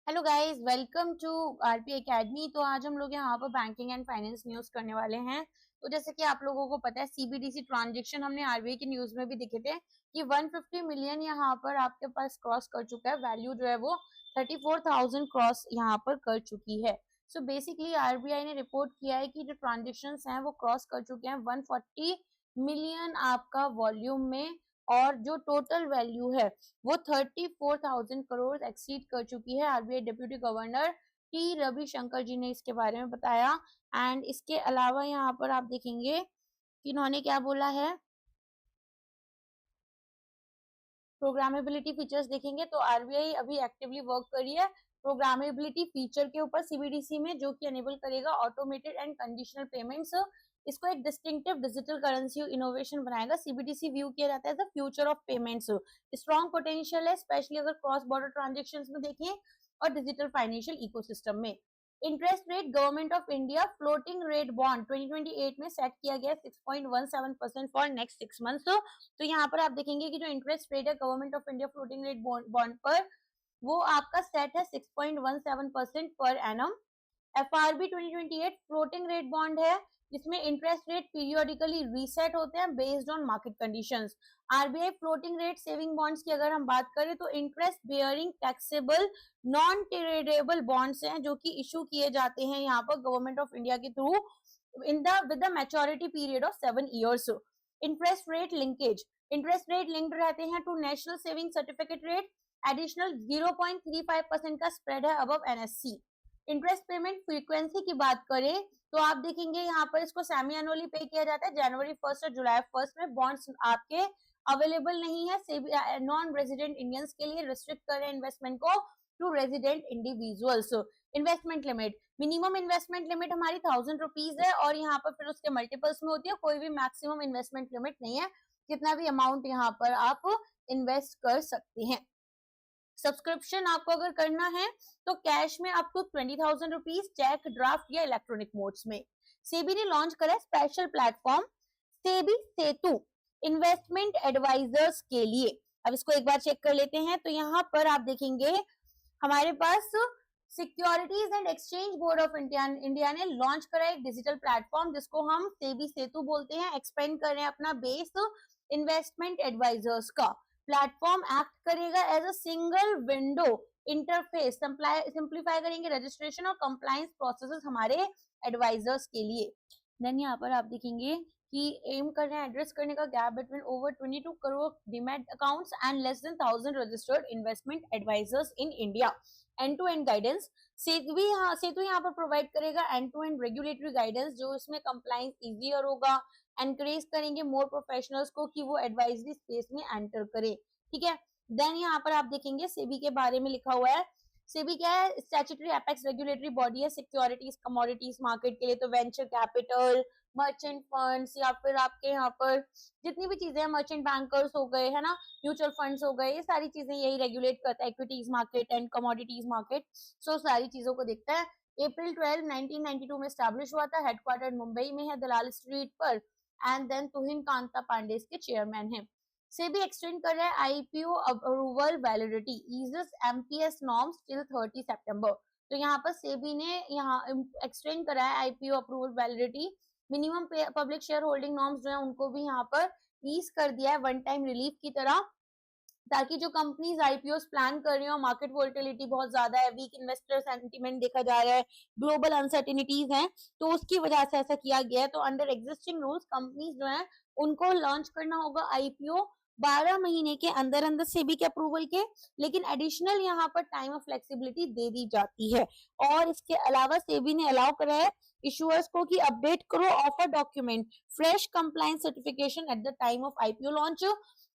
Hello guys, welcome to RP academy. तो आज हम लोग यहाँ पर बैंकिंग एंड फाइनेंस न्यूज करने वाले हैं। तो जैसे कि आप लोगों को पता है, सीबीडीसी ट्रांजैक्शन हमने आरबीआई की न्यूज में भी दिखे थे कि 150 मिलियन यहाँ पर आपके पास क्रॉस कर चुका है। वैल्यू जो है वो 34,000 क्रॉस यहाँ पर कर चुकी है। सो बेसिकली आरबीआई ने रिपोर्ट किया है कि जो ट्रांजेक्शन हैं वो क्रॉस कर चुके हैं 140 मिलियन आपका वॉल्यूम में, और जो टोटल वैल्यू है वो 34,000 करोड़ एक्सीड कर चुकी है। RBI deputy governor T Ravishankar ji ने इसके बारे में बताया। एंड इसके अलावा यहाँ पर आप देखेंगे कि इन्होंने क्या बोला है। प्रोग्रामेबिलिटी फीचर्स देखेंगे तो आरबीआई अभी एक्टिवली वर्क कर रही है प्रोग्रामेबिलिटी फीचर के ऊपर सीबीडीसी में, जो कि एनेबल करेगा ऑटोमेटेड एंड कंडीशनल पेमेंट्स। इसको एक डिस्टिंक्टिव डिजिटल करेंसी इनोवेशन बनाएगा। सीबीडीसी व्यू किया जाता है the future of payments. Strong potential है, स्पेशली अगर क्रॉस बॉर्डर ट्रांजेक्शन्स में देखें और डिजिटल फाइनेंशियल इकोसिस्टम में। Interest rate government of India floating rate bond 2028 में सेट किया गया 6.17% फॉर नेक्स्ट 6 मंथ्स। तो यहाँ पर आप देखेंगे कि जो इंटरेस्ट रेट है government of India floating rate bond पर, वो आपका सेट है 6.17% per annum. FRB 2028 floating rate bond है, जिसमें इंटरेस्ट रेट पीरियोडिकली रीसेट होते हैं based on market conditions. RBI floating rate saving bonds की अगर हम बात करें तो interest bearing taxable non tradable bonds हैं, जो कि इशू किए जाते हैं यहाँ पर गवर्नमेंट ऑफ इंडिया के through with the maturity period of 7 years. Interest rate linkage, interest rate linked रहते हैं to national saving certificate rate. Additional 0.35% का स्प्रेड है above NSC. Interest payment frequency की बात करें तो आप देखेंगे यहाँ पर इसको सेमी एनुअली पे किया जाता है। जनवरी 1 और जुलाई 1 में बॉन्ड्स आपके अवेलेबल नहीं है। नॉन रेजिडेंट इंडियंस के लिए रिस्ट्रिक्ट करें इन्वेस्टमेंट को to resident individuals. Investment limit, minimum investment limit हमारी 1000 रुपीज है, और यहाँ पर फिर उसके मल्टीपल्स में होती है। कोई भी मैक्सिमम इन्वेस्टमेंट लिमिट नहीं है, कितना भी अमाउंट यहाँ पर आप इन्वेस्ट कर सकते हैं। सब्सक्रिप्शन आपको अगर करना है तो कैश में up to 20,000 rupees, cheque, draft या इलेक्ट्रॉनिक मोड्स में। सेबी ने लॉन्च करा special platform SEBI Setu investment advisers के लिए। अब इसको एक बार चेक कर लेते हैं। तो यहाँ पर आप देखेंगे हमारे पास securities and exchange board of India ने लॉन्च करा एक डिजिटल प्लेटफॉर्म, जिसको हम सेबी सेतु बोलते हैं। एक्सपेंड कर रहे हैं अपना बेस इन्वेस्टमेंट एडवाइजर्स का। प्लेटफॉर्म एक्ट करेगा as a single window interface, simplify करेंगे रजिस्ट्रेशन और कंप्लायंस प्रोसेसेस हमारे एडवाइजर्स के लिए। देन यहाँ पर आप देखेंगे कि एम कर रहे हैं एड्रेस करने का gap between over 22 crore demat accounts and less than 1000 registered investment advisers in India. End to end guidance Setu यहाँ पर प्रोवाइड करेगा end to end regulatory guidance, जो इसमें कंप्लायंस इजियर होगा। एनकरेज करेंगे मोर प्रोफेशनल्स को कि वो एडवाइजरी स्पेस में एंटर करें। ठीक है। देन यहाँ पर आप देखेंगे सेबी के बारे में लिखा हुआ है। सेबी क्या है? स्टैट्यूटरी एपेक्स रेगुलेटरी बॉडी है सिक्योरिटीज कमोडिटीज मार्केट के लिए। तो वेंचर कैपिटल, मर्चेंट फंड्स, या फिर आपके यहाँ पर जितनी भी चीजें हैं, मर्चेंट बैंकर्स हो गए, है ना, म्यूचुअल फंड्स हो गए, ये सारी चीजें यही रेगुलेट करता है। Equities market and commodities market, so सारी चीजों को देखता है। अप्रैल 12 1992 में स्टैब्लिश हुआ था। हेडक्वार्टर मुंबई में है, दलाल स्ट्रीट पर। एंड देन तुहिन कांता पांडे इसके चेयरमैन है। सेबी एक्सटेंड कर रहा है IPO approval validity eases MPS norms till 30 सितंबर। तो यहाँ पर सेबी ने यहाँ एक्सटेंड करा है IPO approval validity. Minimum public shareholding norms जो है उनको भी यहाँ पर ईज कर दिया है वन टाइम रिलीफ की तरह, ताकि जो कंपनीज आईपीओ प्लान कर रही हो, मार्केट वोलेटिलिटी बहुत ज्यादा है, वीक इन्वेस्टर सेंटीमेंट देखा जा रहा है, ग्लोबल अनसर्टेनिटीज हैं, तो उसकी वजह से ऐसा किया गया है। तो अंडर एग्जिस्टिंग रूल्स कंपनीज जो है उनको लॉन्च करना होगा आईपीओ 12 महीने के अंदर अंदर सेबी के अप्रूवल के, लेकिन एडिशनल यहाँ पर टाइम ऑफ फ्लेक्सिबिलिटी दे दी जाती है। और इसके अलावा सेबी ने अलाउ करा है इशुअर्स को कि अपडेट करो offer document fresh compliance certification at the time of IPO launch.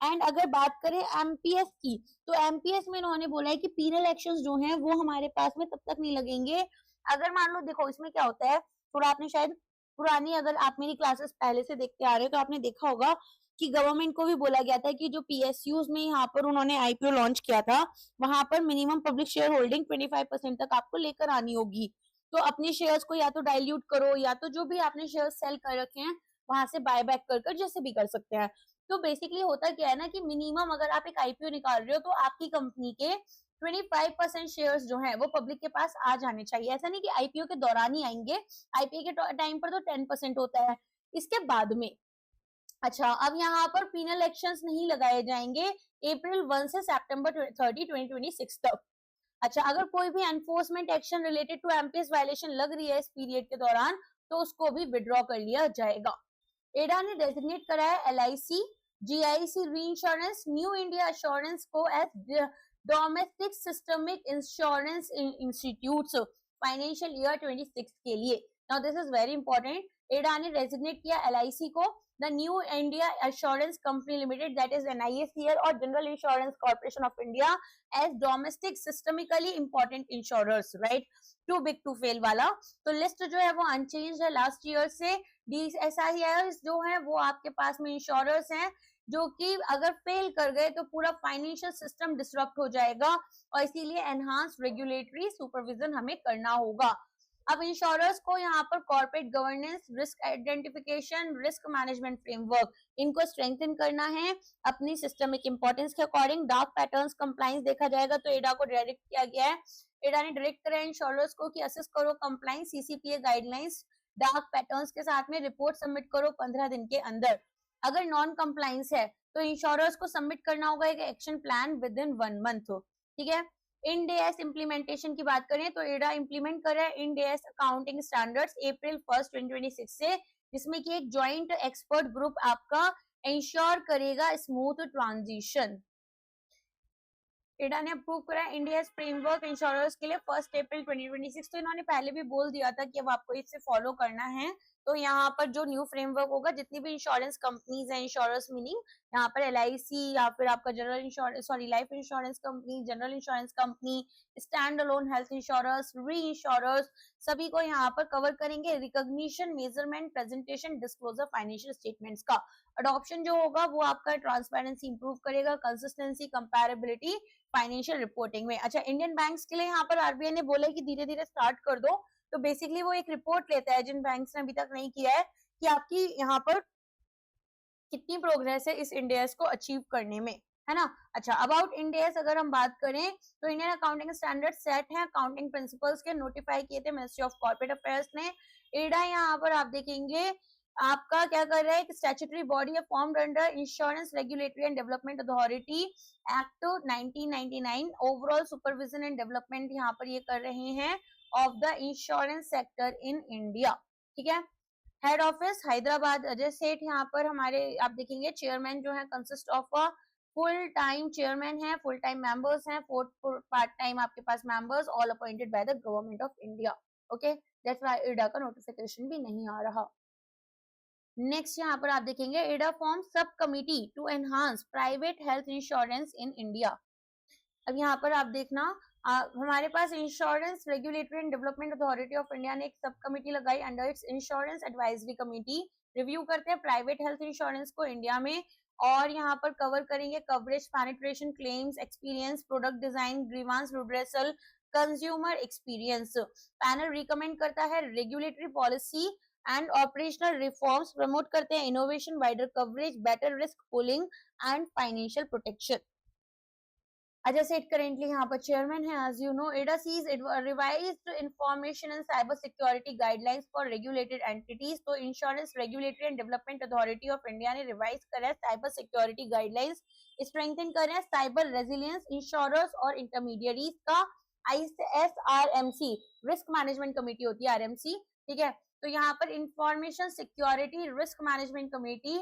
And अगर बात करें एमपीएस की, तो एमपीएस में इन्होंने बोला है कि पीनल एक्शंस जो हैं वो हमारे पास में तब तक नहीं लगेंगे अगर मान लो, देखो इसमें क्या होता है, थोड़ा आपने शायद पुरानी, अगर आप मेरी क्लासेस पहले से देखते आ रहे हो तो आपने देखा होगा कि गवर्नमेंट को भी बोला गया था कि जो पीएसयूज में यहाँ पर उन्होंने आईपीओ लॉन्च किया था, वहां पर मिनिमम पब्लिक शेयर होल्डिंग 25% तक आपको लेकर आनी होगी। तो अपने शेयर्स को या तो डाइल्यूट करो, या तो जो भी आपने शेयर सेल कर रखे हैं वहां से बाय बैक कर जैसे भी कर सकते हैं। तो बेसिकली होता क्या है ना कि मिनिमम अगर आप एक आईपीओ निकाल रहे हो तो आपकी कंपनी के 25% शेयर्स जो है वो पब्लिक के पास आ जाने चाहिए। ऐसा नहीं कि आईपीओ के दौरान ही आएंगे, आईपीओ के टाइम पर तो 10% होता है, इसके बाद में। अच्छा, अब यहाँ पर पीनल एक्शंस नहीं लगाए जाएंगे अप्रैल 1 से सितंबर 30, 2026 तक। अच्छा, अगर कोई भी enforcement action related to MPS violation लग रही है इस पीरियड के दौरान, तो उसको भी विड्रॉ कर लिया जाएगा। एडा ने डेजिग्नेट करा है LIC, GIC reinsurance, new India assurance को as domestic systemic insurance institutes financial year 26 के लिए। Now this is very important. IRDA ने डेजिग्नेट किया एलआईसी को the new India assurance company limited, that is NIACL, और general insurance corporation of India as domestic systemically important insurers, right, too big to fail वाला। तो list जो है वो unchange है लास्ट ईयर से। डीएसआईआरएस जो है वो आपके पास में इंश्योरर्स हैं जो कि अगर फेल कर गए तो पूरा फाइनेंशियल सिस्टम डिसरप्ट हो जाएगा, और इसीलिए एनहांस रेगुलेटरी सुपरविजन हमें करना होगा। अब इंश्योरर्स को यहाँ पर corporate governance, risk identification, risk management framework, इनको स्ट्रेंथन करना है अपनी सिस्टमिक इंपॉर्टेंस के अकॉर्डिंग। डार्क पैटर्न्स कंप्लायंस देखा जाएगा तो एडा को डायरेक्ट किया गया है। एडा ने डायरेक्ट करा इंश्योरर्स को कि असिस्ट करो compliance CCPA guidelines dark patterns के साथ में, रिपोर्ट सबमिट करो 15 दिन के अंदर। अगर नॉन कंप्लायंस है तो इंश्योरर्स को सबमिट करना होगा एक action plan with in 1 month, ठीक है। इंड एस इम्प्लीमेंटेशन की बात करें तो एडा इम्प्लीमेंट कर रहा है इंड एस अकाउंटिंग स्टैंडर्ड्स अप्रैल 1, 2026 से, जिसमें कि एक ज्वाइंट एक्सपर्ट ग्रुप आपका इंश्योर करेगा स्मूथ ट्रांजिशन। एडा ने अप्रूव करा इंडिया फ्रेमवर्क इंश्योरर्स के लिए 1 अप्रैल 2026। तो इन्होंने पहले भी बोल दिया था कि अब आपको इससे फॉलो करना है। तो यहाँ पर जो न्यू फ्रेमवर्क होगा, जितनी भी इंश्योरेंस कंपनीज हैं, इंश्योरर्स मीनिंग यहाँ पर एलआईसी या फिर आपका general insurance, sorry life insurance company, general insurance company, stand alone health insurers, री इंश्योरर्स, सभी को यहाँ पर कवर करेंगे। Recognition, measurement, presentation, disclosure financial statements का अडॉप्शन जो होगा वो आपका ट्रांसपेरेंसी इंप्रूव करेगा, कंसिस्टेंसी, कंपैरेबिलिटी फाइनेंशियल रिपोर्टिंग में। अच्छा, इंडियन बैंक्स के लिए यहाँ पर आरबीआई ने बोला कि धीरे धीरे स्टार्ट कर दो। तो बेसिकली वो एक रिपोर्ट लेता है जिन बैंक्स ने अभी तक नहीं किया है कि आपकी यहाँ पर कितनी प्रोग्रेस है इस इंडेक्स को अचीव करने में, है ना। अच्छा, अबाउट इंडेक्स अगर हम बात करें तो इंडियन अकाउंटिंग स्टैंडर्ड सेट है अकाउंटिंग प्रिंसिपल्स के, नोटिफाई किए थे मिनिस्ट्री ऑफ कॉर्पोरेट अफेयर्स ने। एडा यहाँ पर आप देखेंगे आपका क्या कर रहा है, एक स्टैट्यूटरी बॉडी है formed under insurance regulatory and development authority act 1999, overall supervision and development यहाँ पर ये कर रहे हैं of the insurance sector in India, ठीक है। हेड ऑफिस हैदराबाद, अजय सेठ यहाँ पर हमारे आप देखेंगे चेयरमैन जो है consist of a full time chairman है, फुल टाइम मेंबर्स हैं, 4 पार्ट टाइम आपके पास members, all appointed by the government of India, okay. That's why IRDA का नोटिफिकेशन भी नहीं आ रहा। नेक्स्ट यहाँ पर आप देखेंगे IRDA form sub committee to enhance private health insurance in India. अब यहाँ पर आप देखना हमारे पास insurance regulatory and development authority of India ने एक सब कमिटी लगाई under its insurance advisory committee. Review करते हैं प्राइवेट हेल्थ इंश्योरेंस को इंडिया में, और यहाँ पर कवर करेंगे coverage, penetration, claims, experience, product design, grievance redressal, consumer experience. Panel recommend करता है regulatory policy and operational reforms, promote करते हैं innovation, wider coverage, better risk pooling and financial protection. Ajay Seth currently यहाँ पर चेयरमैन है। As you know, IRDA sees revised information and cyber security guidelines for regulated entities. तो insurance regulatory and development authority of India ने revise करा है cyber security guidelines, strengthen कर रहे हैं साइबर रेजिलियंस इंश्योरर्स और इंटरमीडियरीज का। ISRMC रिस्क मैनेजमेंट कमेटी होती है, RMC, ठीक है। तो यहाँ पर information security risk management committee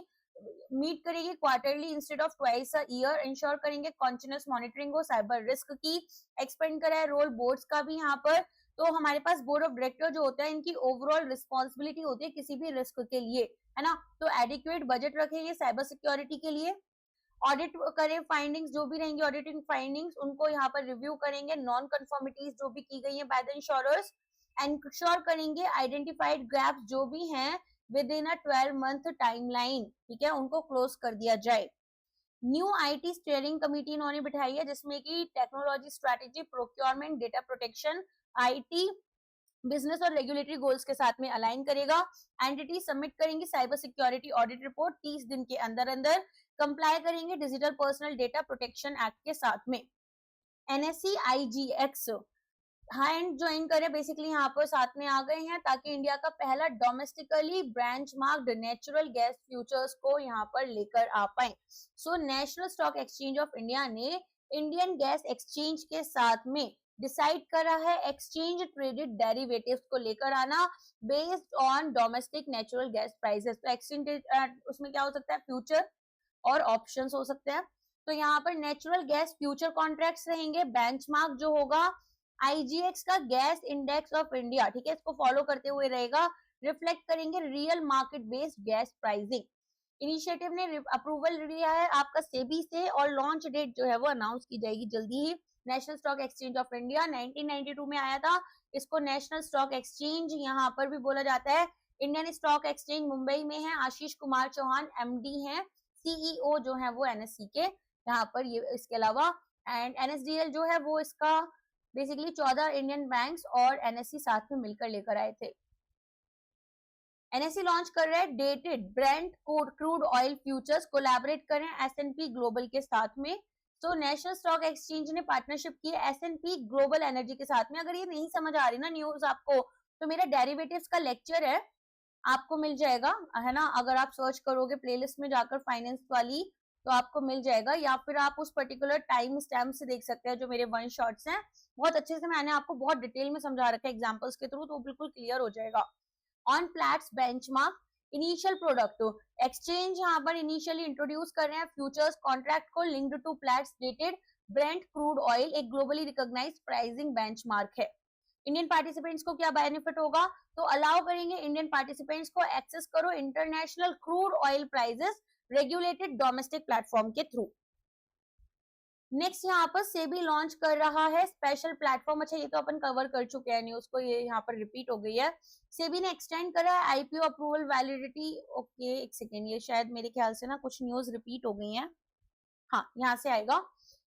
meet करेगी quarterly instead of twice a year, ensure करेंगे कॉन्टिन्यूस मॉनिटरिंग हो साइबर रिस्क की। एक्सपेंड करा है रोल बोर्ड्स का भी यहाँ पर। तो हमारे पास बोर्ड ऑफ डायरेक्टर जो होता है इनकी ओवरऑल रिस्पॉन्सिबिलिटी होती है किसी भी रिस्क के लिए, है ना। तो एडिक्वेट बजट रखेंगे साइबर सिक्योरिटी के लिए। ऑडिट करें, फाइंडिंग्स जो भी रहेंगी ऑडिटिंग फाइंडिंग्स उनको यहाँ पर रिव्यू करेंगे, नॉन कंफर्मिटीज जो भी की गई है बाय द इंश्योरर्स, इंश्योर करेंगे आइडेंटिफाइड गैप्स जो भी हैं with in a 12 month timeline, ठीक है, उनको क्लोज कर दिया जाए। न्यू आईटी स्टीयरिंग कमेटी इन्होंने बिठाई है जिसमें कि technology strategy, procurement, data protection, IT, business और रेगुलेटरी गोल्स के साथ में अलाइन करेगा। एंटिटी सबमिट करेंगे साइबर सिक्योरिटी ऑडिट रिपोर्ट 30 दिन के अंदर अंदर, कंप्लाई करेंगे digital personal data protection act के साथ में। NSE IGX हाँ एंड ज्वाइन करे, बेसिकली यहाँ पर साथ में आ गए हैं ताकि इंडिया का पहला domestically branch marked natural gas futures को यहाँ पर लेकर आ पाए। So national stock exchange of India ने इंडियन गैस एक्सचेंज के साथ में डिसाइड करा है एक्सचेंज ट्रेडेड डेरिवेटिव्स को लेकर आना based on domestic natural gas prices. तो एक्सचेंज उसमें क्या हो सकता है, फ्यूचर और ऑप्शंस हो सकते हैं। तो यहाँ पर नेचुरल गैस फ्यूचर कॉन्ट्रैक्ट्स रहेंगे, बेंचमार्क जो होगा IGX का गैस इंडेक्स ऑफ इंडिया, ठीक है, इसको फॉलो करते हुए रहेगा, रिफ्लेक्ट करेंगे real market based gas pricing. Initiative ने अप्रूवल लिया है आपका सेबी से और लॉन्च डेट जो है वो अनाउंस की जाएगी जल्दी ही। National stock exchange of India 1992 में आया था, इसको नेशनल स्टॉक एक्सचेंज यहाँ पर भी बोला जाता है। इंडियन स्टॉक एक्सचेंज मुंबई में है, आशीष कुमार चौहान MD हैं, CEO जो है वो NSE के यहाँ पर, ये इसके अलावा एंड NSDL जो है वो इसका बेसिकली 14 इंडियन बैंक्स और NSE साथ में मिलकर लेकर आए थे। NSE लॉन्च कर रहे हैं dated Brent crude oil futures, collaborate कर रहे हैं S&P ग्लोबल के साथ में। तो नेशनल स्टॉक एक्सचेंज ने पार्टनरशिप की है S&P ग्लोबल एनर्जी के साथ में। अगर ये नहीं समझ आ रही ना न्यूज आपको, तो मेरा डेरिवेटिव्स का लेक्चर है, आपको मिल जाएगा, है ना, अगर आप सर्च करोगे प्लेलिस्ट में जाकर फाइनेंस वाली तो आपको मिल जाएगा, या फिर आप उस पर्टिकुलर टाइम स्टैम्प से देख सकते हैं जो मेरे वन शॉट्स हैं। बहुत अच्छे से मैंने आपको बहुत डिटेल में समझा रखा है एग्जांपल्स के थ्रू, तो बिल्कुल क्लियर हो जाएगा। On Platts benchmark initial product, exchange यहाँ पर इनिशियली इंट्रोड्यूस कर रहे हैं फ्यूचर्स कॉन्ट्रैक्ट को linked to Platts dated Brent crude oil, एक ग्लोबली रिकॉग्नाइज्ड प्राइसिंग बेंचमार्क है। इंडियन पार्टिसिपेंट्स को क्या बेनिफिट होगा, तो अलाउ करेंगे इंडियन पार्टिसिपेंट्स को एक्सेस करो international crude oil prices regulated domestic platform के थ्रू। नेक्स्ट यहाँ पर सेबी लॉन्च कर रहा है स्पेशल प्लेटफॉर्म। अच्छा ये तो अपन कवर कर चुके हैं न्यूज को, ये यहाँ पर रिपीट हो गई है। सेबी ने एक्सटेंड करा है IPO अप्रूवल वैलिडिटी। ओके एक सेकेंड, ये शायद मेरे ख्याल से ना कुछ न्यूज रिपीट हो गई हैं। हाँ यहाँ से आएगा।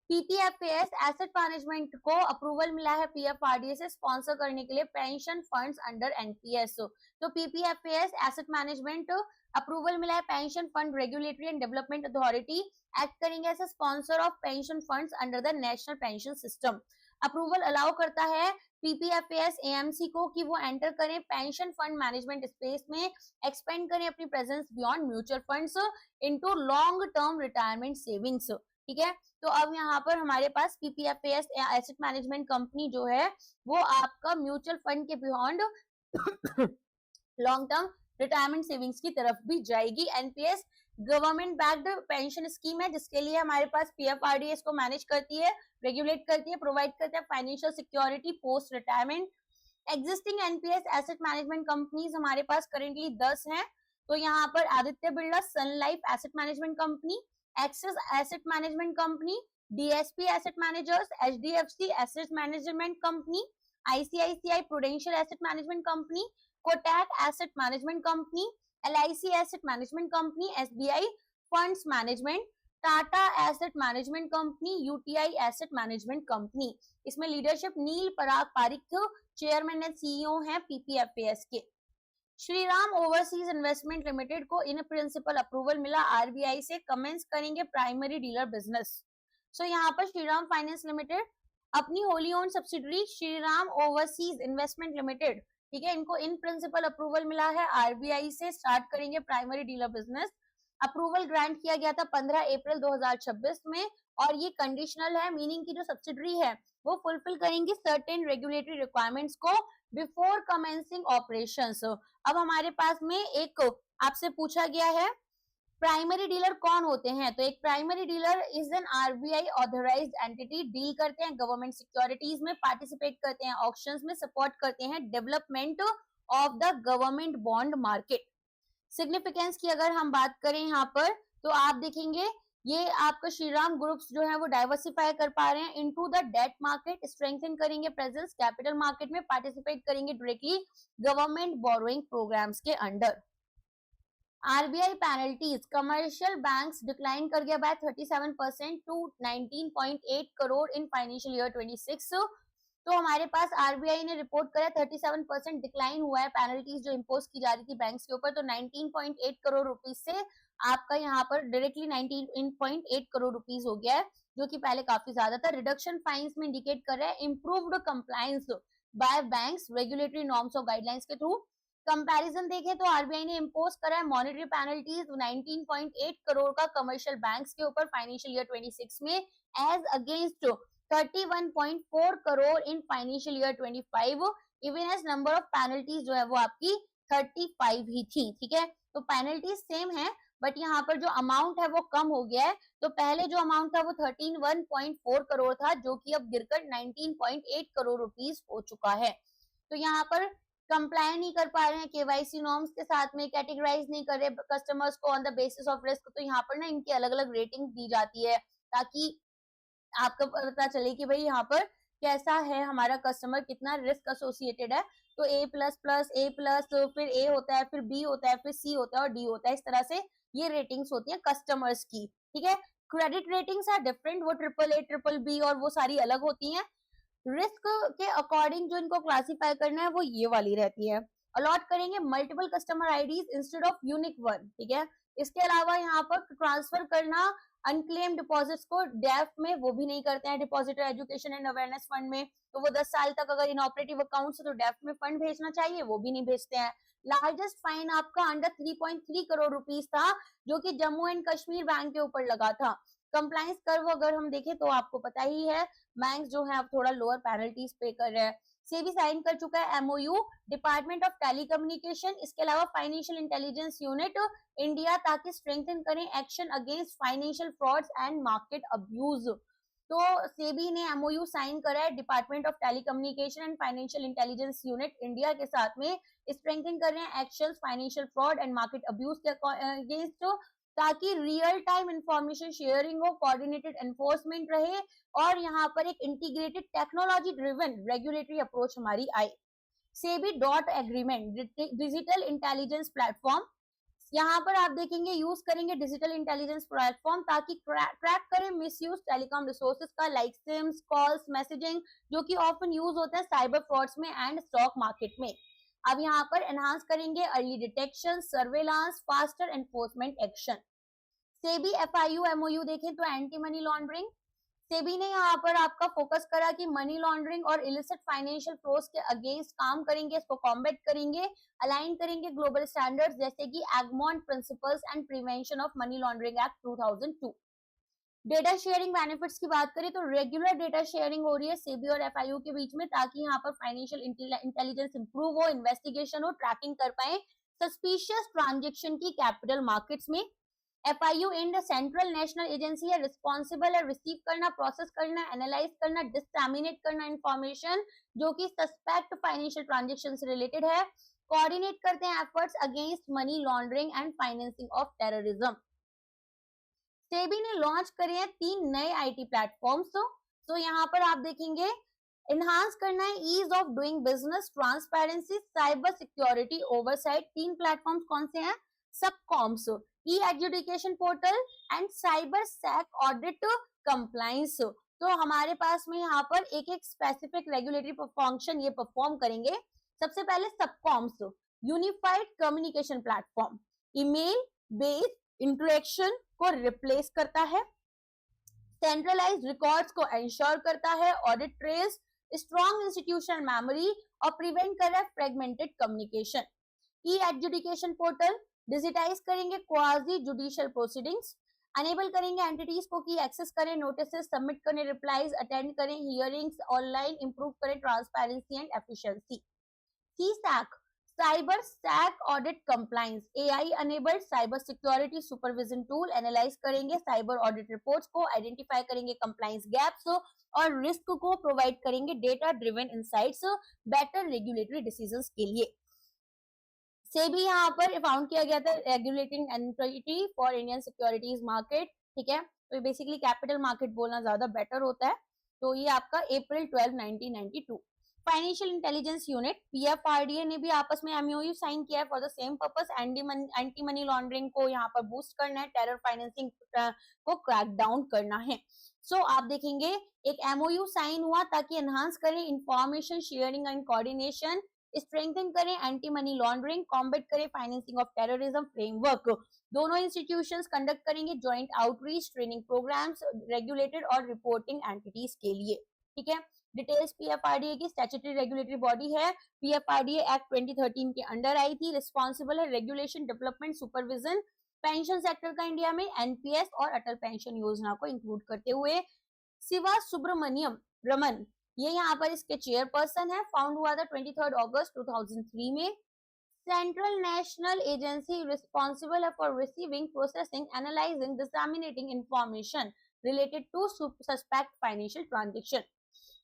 PPFAS एसेट मैनेजमेंट को अप्रूवल मिला है PFRDA से स्पॉन्सर करने के लिए पेंशन फंड्स अंडर NPS। तो PPFAS एसेट मैनेजमेंट अप्रूवल मिला है pension fund regulatory and development authority act करेंगे as sponsor of pension funds under the national pension system. Approval allow करता है PPFAS AMC को कि वो एंटर करें पेंशन फंड मैनेजमेंट स्पेस में, एक्सपेंड करें अपनी presence beyond mutual funds into long term retirement savings. ठीक है, तो अब यहाँ पर हमारे पास PPFAS एसेट मैनेजमेंट कंपनी जो है वो आपका म्यूचुअल फंड के beyond long term retirement savings की तरफ भी जाएगी। NPS government backed pension scheme है जिसके लिए हमारे पास PFRDA इसको मैनेज करती है, रेगुलेट करती है, प्रोवाइड करता है financial security post retirement. Existing NPS asset management companies हमारे पास करेंटली 10 हैं। तो यहाँ पर Aditya Birla sun life asset management company, axis asset management company, DSP asset managers, HDFC asset management company, ICICI prudential asset management company, Kotak asset management company, LIC asset management company, SBI funds management, Tata asset management company, UTI asset management company. इसमें leadership Neil Parag Parikh chairman and CEO हैं PPFAS के। Shriram overseas investment limited को in principle approval मिला RBI से, commence करेंगे primary dealer business. सो यहाँ पर Shriram finance limited अपनी Holi own subsidiary Shriram overseas investment limited, ठीक है, इनको इन प्रिंसिपल अप्रूवल मिला है RBI से, स्टार्ट करेंगे primary dealer business. Approval grant किया गया था 15 अप्रैल 2026 में और ये कंडीशनल है, मीनिंग की जो सब्सिडरी है वो फुलफिल करेंगी सर्टेन रेगुलेटरी रिक्वायरमेंट्स को बिफोर कमेंसिंग ऑपरेशंस। अब हमारे पास में एक आपसे पूछा गया है प्राइमरी डीलर कौन होते हैं, तो एक primary dealer is an RBI authorised entity, deal करते हैं गवर्नमेंट सिक्योरिटीज में, पार्टिसिपेट करते हैं ऑक्शंस में, सपोर्ट करते हैं development of the government bond market. Significance की अगर हम बात करें यहाँ पर तो आप देखेंगे ये आपका श्रीराम ग्रुप्स जो है वो डाइवर्सिफाई कर पा रहे हैं into the debt market, strengthen करेंगे प्रेजेंस कैपिटल मार्केट में, पार्टिसिपेट करेंगे डायरेक्टली गवर्नमेंट बोरोइंग प्रोग्राम्स के under. RBI penalties, commercial banks decline कर गया by 37% to 19.8 crore in financial year 26। तो हमारे पास RBI ने रिपोर्ट करा 37% डिक्लाइन हुआ है पेनल्टीज जो इम्पोज की जा रही थी बैंक्स के ऊपर, तो 19.8 करोड़ रुपीज से आपका यहाँ पर डायरेक्टली 19.8 करोड़ रुपीज हो गया है। जो कि पहले काफी ज्यादा था। रिडक्शन फाइन्स में इंडिकेट कर रहा है improved compliance bye banks regulatory norms और गाइडलाइंस के थ्रू। कंपैरिजन देखें तो आरबीआई ने इम्पोज करा है मॉनेटरी पेनल्टीज 19.8 करोड़ का कमर्शियल बैंक्स के ऊपर फाइनेंशियल ईयर 26 में, as against 31.4 crore in financial year 25, even as number of penalties जो है वो आपकी 35 ही थी। ठीक है, तो पेनल्टीज सेम है बट यहाँ पर जो अमाउंट है वो कम हो गया है। तो पहले जो अमाउंट था वो 31.4 करोड़ था, जो कि अब गिरकर 19.8 करोड़ रुपीस हो चुका है। तो यहाँ पर कंप्लाई नहीं कर पा रहे हैं केवाईसी नॉर्म्स के साथ में, कैटेगराइज नहीं कर रहे कस्टमर्स को on the basis of risk. तो यहाँ पर ना इनकी अलग अलग रेटिंग दी जाती है ताकि आपको पता चले कि भाई यहाँ पर कैसा है हमारा कस्टमर, कितना रिस्क एसोसिएटेड है। तो ए प्लस प्लस, ए प्लस, फिर ए होता है, फिर बी होता है, फिर सी होता है और डी होता है। इस तरह से ये रेटिंग्स होती है कस्टमर्स की। ठीक है, क्रेडिट रेटिंग्स आर डिफरेंट, वो ट्रिपल ए, ट्रिपल बी और वो सारी अलग होती हैं। रिस्क के अकॉर्डिंग जो इनको क्लासिफाई करना है वो ये वाली रहती है। अलॉट करेंगे multiple customer IDs instead of unique one. ठीक है, इसके अलावा यहाँ पर ट्रांसफर करना अनक्लेम डिपॉजिट्स को डेफ में वो भी नहीं करते हैं, depositor education and awareness fund में। तो वो 10 साल तक अगर इनऑपरेटिव अकाउंट है तो डेफ में फंड भेजना चाहिए, वो भी नहीं भेजते हैं। लार्जेस्ट फाइन आपका अंडर 3.3 करोड़ रुपीस था, जो कि जम्मू एंड कश्मीर बैंक के ऊपर लगा था। कंप्लायंस कर्व अगर हम देखें तो आपको पता ही है बैंक जो है अब थोड़ा लोअर पेनल्टीज पे कर रहे हैं। सेबी साइन कर चुका है एमओयू डिपार्टमेंट ऑफ टेलीकम्युनिकेशन, इसके अलावा फाइनेंशियल इंटेलिजेंस यूनिट इंडिया, ताकि स्ट्रेंथन करें action against financial frauds and market abuse. तो सेबी ने एमओयू साइन करा है department of telecommunication and financial intelligence unit India के साथ में, स्ट्रेंथन कर रहे हैं actions financial fraud and market abuse के अगेंस्ट, ताकि रियल टाइम इंफॉर्मेशन शेयरिंग हो, कोऑर्डिनेटेड एनफोर्समेंट रहे और यहाँ पर एक integrated technology driven regulatory approach हमारी आए। SEBI dot agreement digital intelligence platform, यहाँ पर आप देखेंगे यूज करेंगे डिजिटल इंटेलिजेंस प्लेटफॉर्म ताकि ट्रैक करें मिसयूज टेलीकॉम रिसोर्सेज का, लाइक सिम्स, कॉल्स, मैसेजिंग, जो कि ऑफन यूज होता है साइबर फ्रॉड्स में एंड स्टॉक मार्केट में। अब यहाँ पर एनहांस करेंगे early detection, surveillance, faster enforcement action. SEBI FIU MOU देखें तो एंटी मनी लॉन्ड्रिंग, सेबी ने यहाँ पर आपका फोकस करा कि मनी लॉन्ड्रिंग और इलिसिट फाइनेंशियल फ्लोस के अगेंस्ट काम करेंगे, इसको कॉम्बैट करेंगे, अलाइन करेंगे ग्लोबल स्टैंडर्ड्स जैसे कि Egmont principles and prevention of money laundering act 2002। Data sharing benefits की बात करें तो रेगुलर डेटा शेयरिंग हो रही है सेबी और एफआईयू के बीच में, ताकि यहाँ पर फाइनेंशियल इंटेलिजेंस इंप्रूव हो, इन्वेस्टिगेशन हो, ट्रैकिंग कर पाए सस्पिशियस ट्रांजेक्शन की कैपिटल मार्केट्स में। FIU and central national agency है, रिस्पॉन्सिबल है रिसीव करना, प्रोसेस करना, एनालाइज करना, डिसमिनेट करना इंफॉर्मेशन जो कि सस्पेक्ट फाइनेंशियल ट्रांजेक्शन से रिलेटेड है, कोऑर्डिनेट करते हैं efforts against money laundering and financing of terrorism. SEBI ने लॉन्च करे हैं 3 नए आईटी प्लेटफॉर्म्स। तो यहाँ पर आप देखेंगे इनहांस करना है ease of doing business, transparency, cyber security oversight. 3 platforms कौन से हैं? SubComs, e education portal and cyber SAC audit compliance. तो हमारे पास में यहाँ पर एक एक स्पेसिफिक रेगुलेटरी फंक्शन ये परफॉर्म करेंगे। सबसे पहले SubComs, unified communication platform, email based interaction को रिप्लेस करता है, सेंट्रलाइज्ड रिकॉर्ड्स को एंश्योर करता है, audit trails, strong institutional memory और प्रिवेंट कर रहा है fragmented communication. E education portal digitise करेंगे क्वाजी जुडिशियल प्रोसीडिंग्स, अनेबल करेंगे एंटिटीज को कि एक्सेस करें, नोटिस सबमिट करें, रिप्लाईज अटेंड करें, हियरिंग्स ऑनलाइन, इंप्रूव करें transparency and efficiency. CySAC cyber SAC audit compliance, AI enabled cyber security supervision tool, analyse करेंगे cyber audit reports को, identify करेंगे कंप्लायंस गैप्स और रिस्क को प्रोवाइड करेंगे data driven insights better regulatory decisions के लिए। SEBI यहाँ पर फाउंड किया गया था regulating entity for Indian securities market. ठीक है, तो बेसिकली कैपिटल मार्केट बोलना ज्यादा बेटर होता है। तो ये आपका अप्रैल 12, 1992। फाइनेंशियल इंटेलिजेंस यूनिट पीएफआरडीए ने भी आपस में एमओयू साइन किया है for the same purpose, anti money laundering को यहाँ पर बूस्ट करना है, टेरर फाइनेंसिंग को क्रैक डाउन करना है। सो आप देखेंगे एक एमओयू साइन हुआ ताकि एनहांस करें information sharing and coordination, strengthen करें एंटी मनी लॉन्ड्रिंग, कॉम्बैट करें फाइनेंसिंग ऑफ टेररिज्म फ्रेमवर्क। दोनों इंस्टीट्यूशंस कंडक्ट करेंगे joint outreach training programmes regulated और रिपोर्टिंग एंटिटीज के लिए। ठीक है, डिटेल्स पीएफआरडीए की स्टैट्यूटरी रेगुलेटरी बॉडी है, पीएफआरडीए एक्ट 2013 के अंडर आई थी, रिस्पॉन्सिबल है regulation development supervision pension sector का इंडिया में, एनपीएस और अटल पेंशन योजना को इंक्लूड करते हुए। शिवा सुब्रमण्यम रमन ये यहाँ पर इसके चेयरपर्सन है, फाउंड हुआ था 23 अगस्त 2003 में। सेंट्रल नेशनल एजेंसी रिस्पॉन्सिबल है for receiving, processing, analysing, disseminating information related to suspect financial transaction.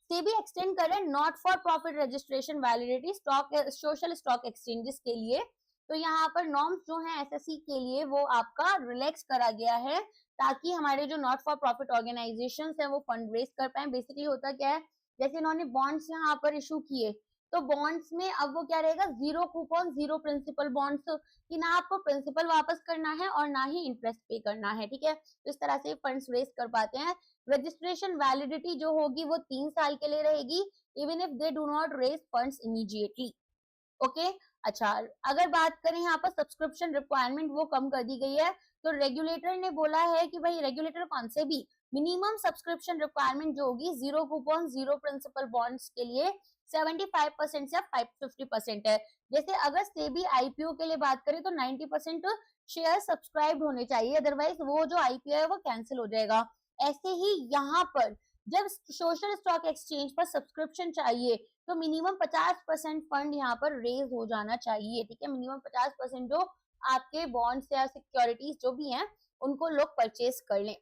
SEBI extend करें not for profit registration validity stock social stock exchanges के लिए। तो यहाँ पर नॉर्म्स जो है एसएससी के लिए वो आपका रिलैक्स करा गया है ताकि हमारे जो नॉट फॉर प्रॉफिट ऑर्गेनाइजेशंस है वो फंड रेज कर पाए। बेसिकली होता क्या है, जैसे इन्होंने बॉन्ड्स यहाँ पर इशू किए तो बॉन्ड्स में अब वो क्या रहेगा, zero coupon zero principal bonds, कि ना आपको प्रिंसिपल वापस करना है और ना ही इंटरेस्ट पे करना है। ठीक है, तो इस तरह से फंड्स रेज कर पाते हैं। रजिस्ट्रेशन वैलिडिटी जो होगी वो 3 साल के लिए रहेगी, even if they do not raise funds immediately. Okay, अच्छा अगर बात करें यहाँ पर सब्सक्रिप्शन रिक्वायरमेंट वो कम कर दी गई है। तो रेगुलेटर ने बोला है कि भाई रेगुलेटर कौन से भी मिनिमम सब्सक्रिप्शन रिक्वायरमेंट जो होगी zero coupon zero principal bonds के लिए 75% से 50% है। जैसे अगर सेबी आईपीओ के लिए बात करें तो 90% शेयर सब्सक्राइब होने चाहिए, अदरवाइज वो जो आईपीओ है वो कैंसिल हो जाएगा। ऐसे ही यहाँ पर जब सोशल स्टॉक एक्सचेंज पर सब्सक्रिप्शन चाहिए तो मिनिमम 50% फंड यहाँ पर रेज हो जाना चाहिए। ठीक है, मिनिमम 50% जो आपके बॉन्ड्स या सिक्योरिटीज जो भी हैं उनको लोग परचेज कर लें।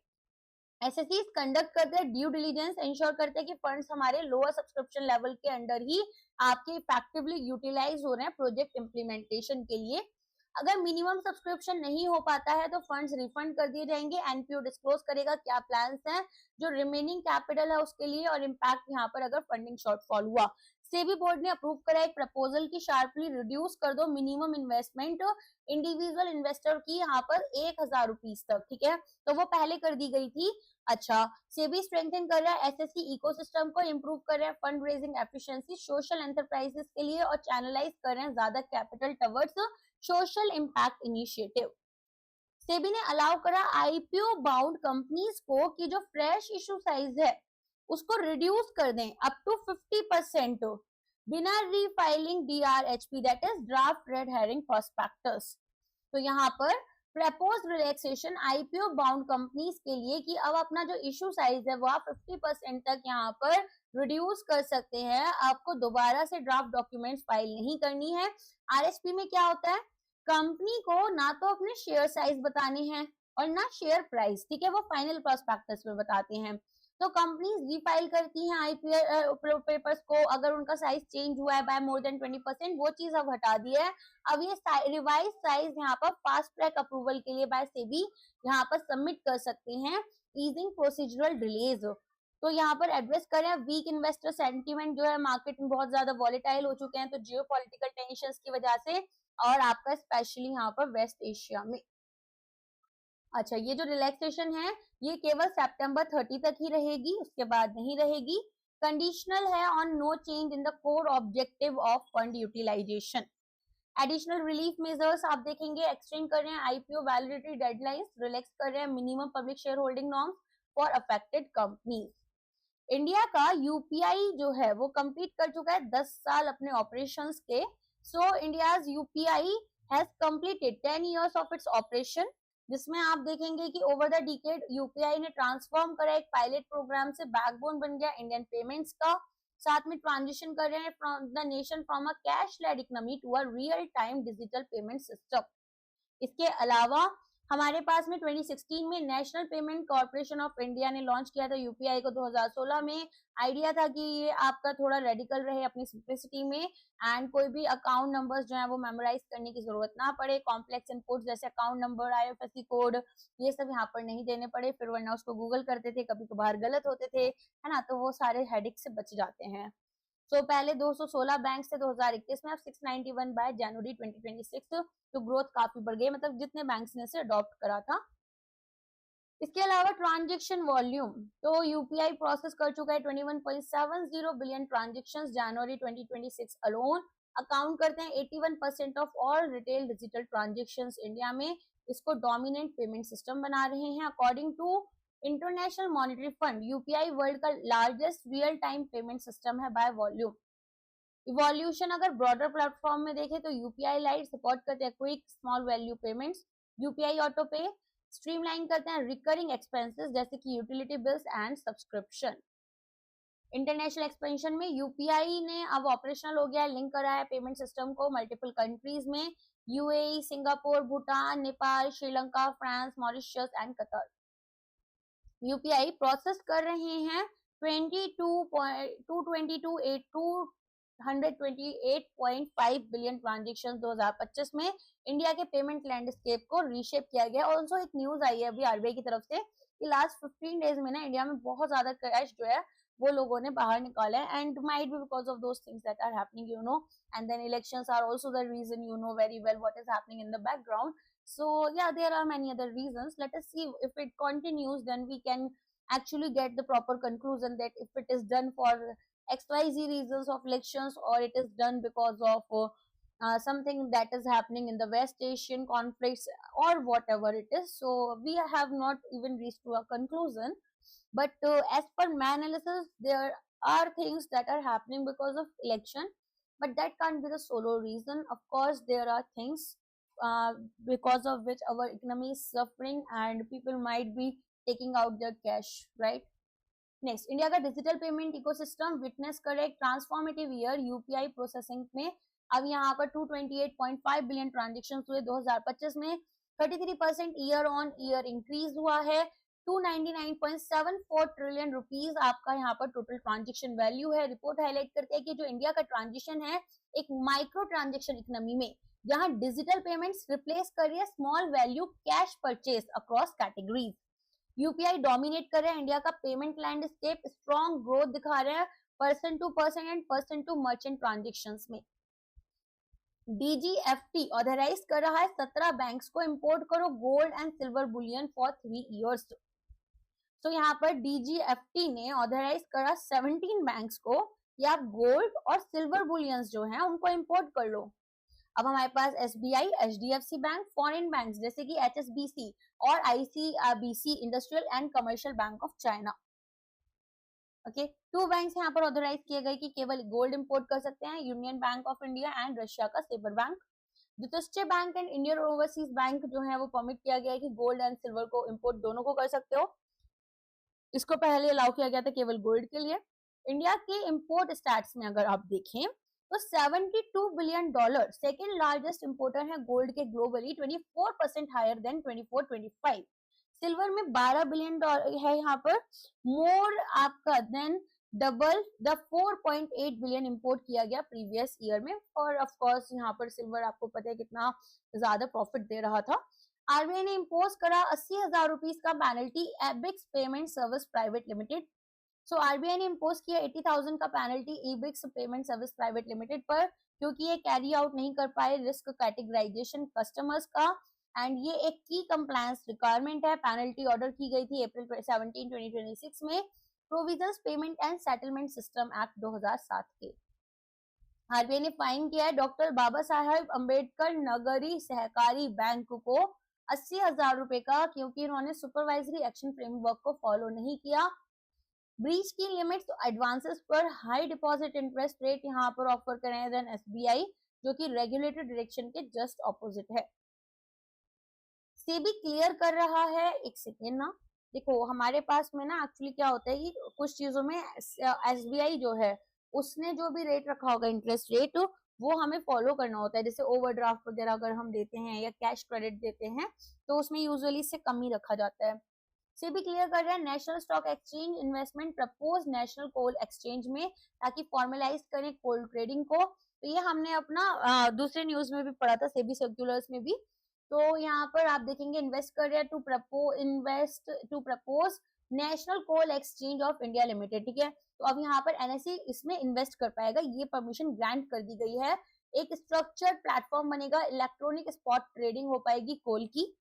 एसएससी कंडक्ट करते हैं ड्यू डिलीजेंस, इंश्योर करते हैं कि फंड्स हमारे लोअर सब्सक्रिप्शन लेवल के अंडर ही आपके इफेक्टिवली यूटिलाइज हो रहे हैं प्रोजेक्ट इंप्लीमेंटेशन के लिए। अगर मिनिमम सब्सक्रिप्शन नहीं हो पाता है तो फंड्स रिफंड कर दिए जाएंगे। एनपीओ डिस्क्लोज करेगा क्या प्लान्स हैं जो रिमेनिंग कैपिटल है उसके लिए और इम्पैक्ट यहाँ पर अगर फंडिंग शॉर्टफॉल हुआ। सेबी बोर्ड ने अप्रूव करा एक प्रपोजल की शार्पली रिड्यूस कर दो मिनिमम इन्वेस्टमेंट इंडिविजुअल इन्वेस्टर की यहाँ पर 1000 रुपीज तक। ठीक है, तो वो पहले कर दी गई थी। अच्छा, सेबी स्ट्रेंथन कर रहा है एसएससी इकोसिस्टम को, इंप्रूव कर रहे हैं fund raising efficiency social enterprises के लिए और चैनलाइज कर रहे हैं ज्यादा capital towards social impact initiative. SEBI ने अलाउ करा आईपीओ बाउंड कंपनीज को कि जो फ्रेश इशू साइज है उसको रिड्यूस कर दें अप टू 50% बिना refiling DRHP that is draft red herring prospectus. तो यहाँ पर propose relaxation IPO bound companies के लिए कि अब अपना जो इशू साइज है वो आप 50% तक यहाँ पर रिड्यूस कर सकते हैं। आपको दोबारा से ड्राफ्ट डॉक्यूमेंट्स फाइल नहीं करनी है। आरएसपी में क्या होता है, कंपनी को ना तो अपने शेयर साइज बताने हैं और ना शेयर प्राइस। ठीक है, वो फाइनल प्रोस्पेक्टस में बताते हैं। तो कंपनीज रीफाइल करती हैं आईपीओ पेपर्स को अगर उनका साइज चेंज हुआ है बाय मोर देन 20%, वो चीज अब हटा दी है। अब ये रिवाइज साइज यहाँ पर फास्ट ट्रैक अप्रूवल के लिए बाय सेबी यहाँ पर सबमिट कर सकते हैं, ईजिंग प्रोसीजरल डिलेज। तो यहाँ पर एड्रेस करें वीक इन्वेस्टर सेंटीमेंट जो है, मार्केट में बहुत ज्यादा वॉलेटाइल हो चुके हैं तो जियोपॉलिटिकल टेंशंस की वजह से, और आपका स्पेशली यहाँ पर वेस्ट एशिया में। अच्छा, ये जो रिलैक्सेशन है ये केवल सितंबर 30 तक ही रहेगी, उसके बाद नहीं रहेगी। कंडीशनल है on no change in the core objective of fund utilisation. Additional relief measures आप देखेंगे, एक्सटेंड कर रहे हैं आईपीओ वैलिडिटी डेडलाइंस, रिलैक्स कर रहे हैं minimum public shareholding norms for affected companies. India का यूपीआई जो है वो कंप्लीट कर चुका है 10 साल अपने ऑपरेशंस के। सो India's UPI has completed 10 years of its operation, जिसमें आप देखेंगे कि ओवर द डिकेड यूपीआई ने ट्रांसफॉर्म करा, एक पायलट प्रोग्राम से बैकबोन बन गया इंडियन पेमेंट्स का। साथ में ट्रांजिशन कर रहे हैं from the nation from a cash led economy to a real time digital payment system. इसके अलावा हमारे पास में 2016 में national payment corporation of India ने लॉन्च किया था यूपीआई को। 2016 में आइडिया था कि ये आपका थोड़ा रेडिकल रहे अपनी सिंप्लिसिटी में एंड कोई भी अकाउंट नंबर्स जो है वो मेमोराइज करने की जरूरत ना पड़े, कॉम्प्लेक्स इनपुट जैसे अकाउंट नंबर, आईएफएससी कोड ये सब यहाँ पर नहीं देने पड़े, फिर वरना उसको गूगल करते थे, कभी कभार गलत होते थे, है ना, तो वो सारे हेडिक से बच जाते हैं। तो पहले 216 बैंक थे 2021 में, अब 691 बाय जनवरी 2026, तो ग्रोथ काफी बढ़ गई, मतलब जितने बैंक्स ने इसे अडॉप्ट करा था। इसके अलावा ट्रांजैक्शन वॉल्यूम तो यूपीआई प्रोसेस कर चुका है 21.70 बिलियन ट्रांजैक्शंस जनवरी 2026 अलोन। अकाउंट करते हैं 81% of all retail digital transactions India में। इसको डोमिनेंट पेमेंट सिस्टम बना रहे हैं। According to international monetary fund, UPI world का largest real time payment system है बाय वॉल्यूम। इवोल्यूशन अगर ब्रॉडर प्लेटफॉर्म में देखें तो यूपीआई लाइट सपोर्ट करते हैं quick small value payments, UPI auto पे स्ट्रीमलाइन करते हैं रिकरिंग एक्सपेंसेस जैसे कि utility bills and subscription. International expansion में यूपीआई ने अब ऑपरेशनल हो गया है, लिंक करा है पेमेंट सिस्टम को मल्टीपल कंट्रीज में, UAE, Singapore, Bhutan, Nepal, Sri Lanka, France, Mauritius and Qatar. UPI process कर रहे हैं 128.5 बिलियन ट्रांजेक्शन 2025 में। इंडिया के पेमेंट लैंडस्केप को रीशेप किया गया। ऑल्सो एक न्यूज आई है अभी आरबीआई की तरफ से कि लास्ट 15 डेज में ना इंडिया में बहुत ज्यादा कैश जो है वो लोगों ने बाहर निकाला है, and might be because of those things that are happening, you know, and then elections are also the reason, you know very well what is happening in the background. So yeah, there are many other reasons. Let us see if it continues, then we can actually get the proper conclusion that if it is done for XYZ reasons of elections, or it is done because of something that is happening in the West Asian conflicts, or whatever it is. So we have not even reached to a conclusion. But as per my analysis, there are things that are happening because of election, but that can't be the solo reason. Of course, there are things because of which our economy is suffering and people might be taking out their cash, right? Next, India का digital payment ecosystem witness करे transformative year UPI processing में। अब यहाँ पर 228.5 billion transaction हुए 2025 में, 33% year on year increase हुआ है। 299.74 ट्रिलियन रुपीज आपका यहाँ पर टोटल ट्रांजेक्शन वैल्यू है। रिपोर्ट हाईलाइट करते हैं कि जो इंडिया का ट्रांजेक्शन है एक माइक्रो ट्रांजेक्शन इकोनॉमी में, जहां डिजिटल पेमेंट्स रिप्लेस कर रही है small value cash purchase across categories. UPI dominate कर रहे हैं इंडिया का पेमेंट लैंडस्केप, स्ट्रॉन्ग ग्रोथ दिखा रहे हैं person to person and person to merchant transactions में। डीजीएफटी ऑथराइज कर रहा है 17 बैंक्स को इंपोर्ट करो gold and silver bullion for 3 years. तो यहाँ पर डीजीएफटी ने ऑथराइज करा 17 बैंक्स को कि आप गोल्ड और सिल्वर बुलियंस जो हैं उनको इंपोर्ट कर लो। अब हमारे पास SBI, HDFC bank, foreign banks जैसे कि एचएसबीसी और ICBC industrial and commercial bank of China. Okay, 2 banks यहाँ पर ऑथराइज किए गए कि केवल गोल्ड इंपोर्ट कर सकते हैं, union bank of India and Russia का सेबर बैंक। द्वितीय bank and Indian overseas bank जो है वो परमिट किया गया है कि गोल्ड एंड सिल्वर को इंपोर्ट दोनों को कर सकते हो। इसको पहले अलाउ किया गया था केवल गोल्ड के लिए। इंडिया के इंपोर्ट स्टैट्स में अगर आप देखें तो $72 बिलियन सेकेंड लार्जेस्ट इंपोर्टर है गोल्ड के ग्लोबली, 24% हायर देन 24-25। सिल्वर में 12 बिलियन है यहाँ पर, मोर आपका than double the 4.8 billion import किया गया प्रीवियस ईयर में। और ऑफ कोर्स यहाँ पर सिल्वर आपको पता है कितना ज्यादा प्रॉफिट दे रहा था। आरबीआई ने इम्पोज करा 80,000 रुपीज का penalty Ebix payment service private limited. So RBI ने इम्पोज किया 80,000 का penalty Ebix payment service private limited पर, क्योंकि ये कैरी आउट नहीं कर पाए रिस्क कैटेगराइजेशन कस्टमर्स का, एंड ये एक की कंप्लायंस रिक्वायरमेंट है। पेनल्टी ऑर्डर की गई थी अप्रैल 17, 2026 में provisions payment and settlement system act 2007 के। आरबीआई ने फाइन किया है डॉक्टर बाबा साहेब अम्बेडकर नगरी सहकारी बैंक को 80,000 रुपए का, क्योंकि इन्होंने सुपरवाइजरी एक्शन फ्रेमवर्क को फॉलो नहीं किया। ब्रीच की लिमिट्स एडवांसेस पर हाई डिपॉजिट इंटरेस्ट रेट यहाँ पर ऑफर करें देन एसबीआई, जो कि रेगुलेटेड डायरेक्शन के जस्ट ऑपोजिट है। सेबी क्लियर कर रहा है, एक सेकेंड ना, देखो हमारे पास में ना एक्चुअली क्या होता है कि कुछ चीजों में एसबीआई जो है उसने जो भी रेट रखा होगा इंटरेस्ट रेट वो हमें फॉलो करना होता है। जैसे ओवरड्राफ्ट वगैरह अगर हम देते हैं या कैश क्रेडिट देते हैं तो उसमें यूजुअली से कम ही रखा जाता है। सेबी क्लियर कर रहा है national stock exchange investment propose national coal exchange में, ताकि फॉर्मलाइज करें कोल ट्रेडिंग को। तो ये हमने अपना दूसरे न्यूज में भी पढ़ा था, सेबी सर्कुलर्स में भी। तो यहाँ पर आप देखेंगे इन्वेस्ट कर रहे हैं to propose national coal exchange of India limited, ठीक है। तो अब यहाँ पर एनएसई इसमें इन्वेस्ट कर पाएगा, ये परमिशन ग्रांट कर दी गई है। एक स्ट्रक्चर्ड प्लेटफॉर्म बनेगा, इलेक्ट्रॉनिक स्पॉट ट्रेडिंग हो पाएगी कोल की।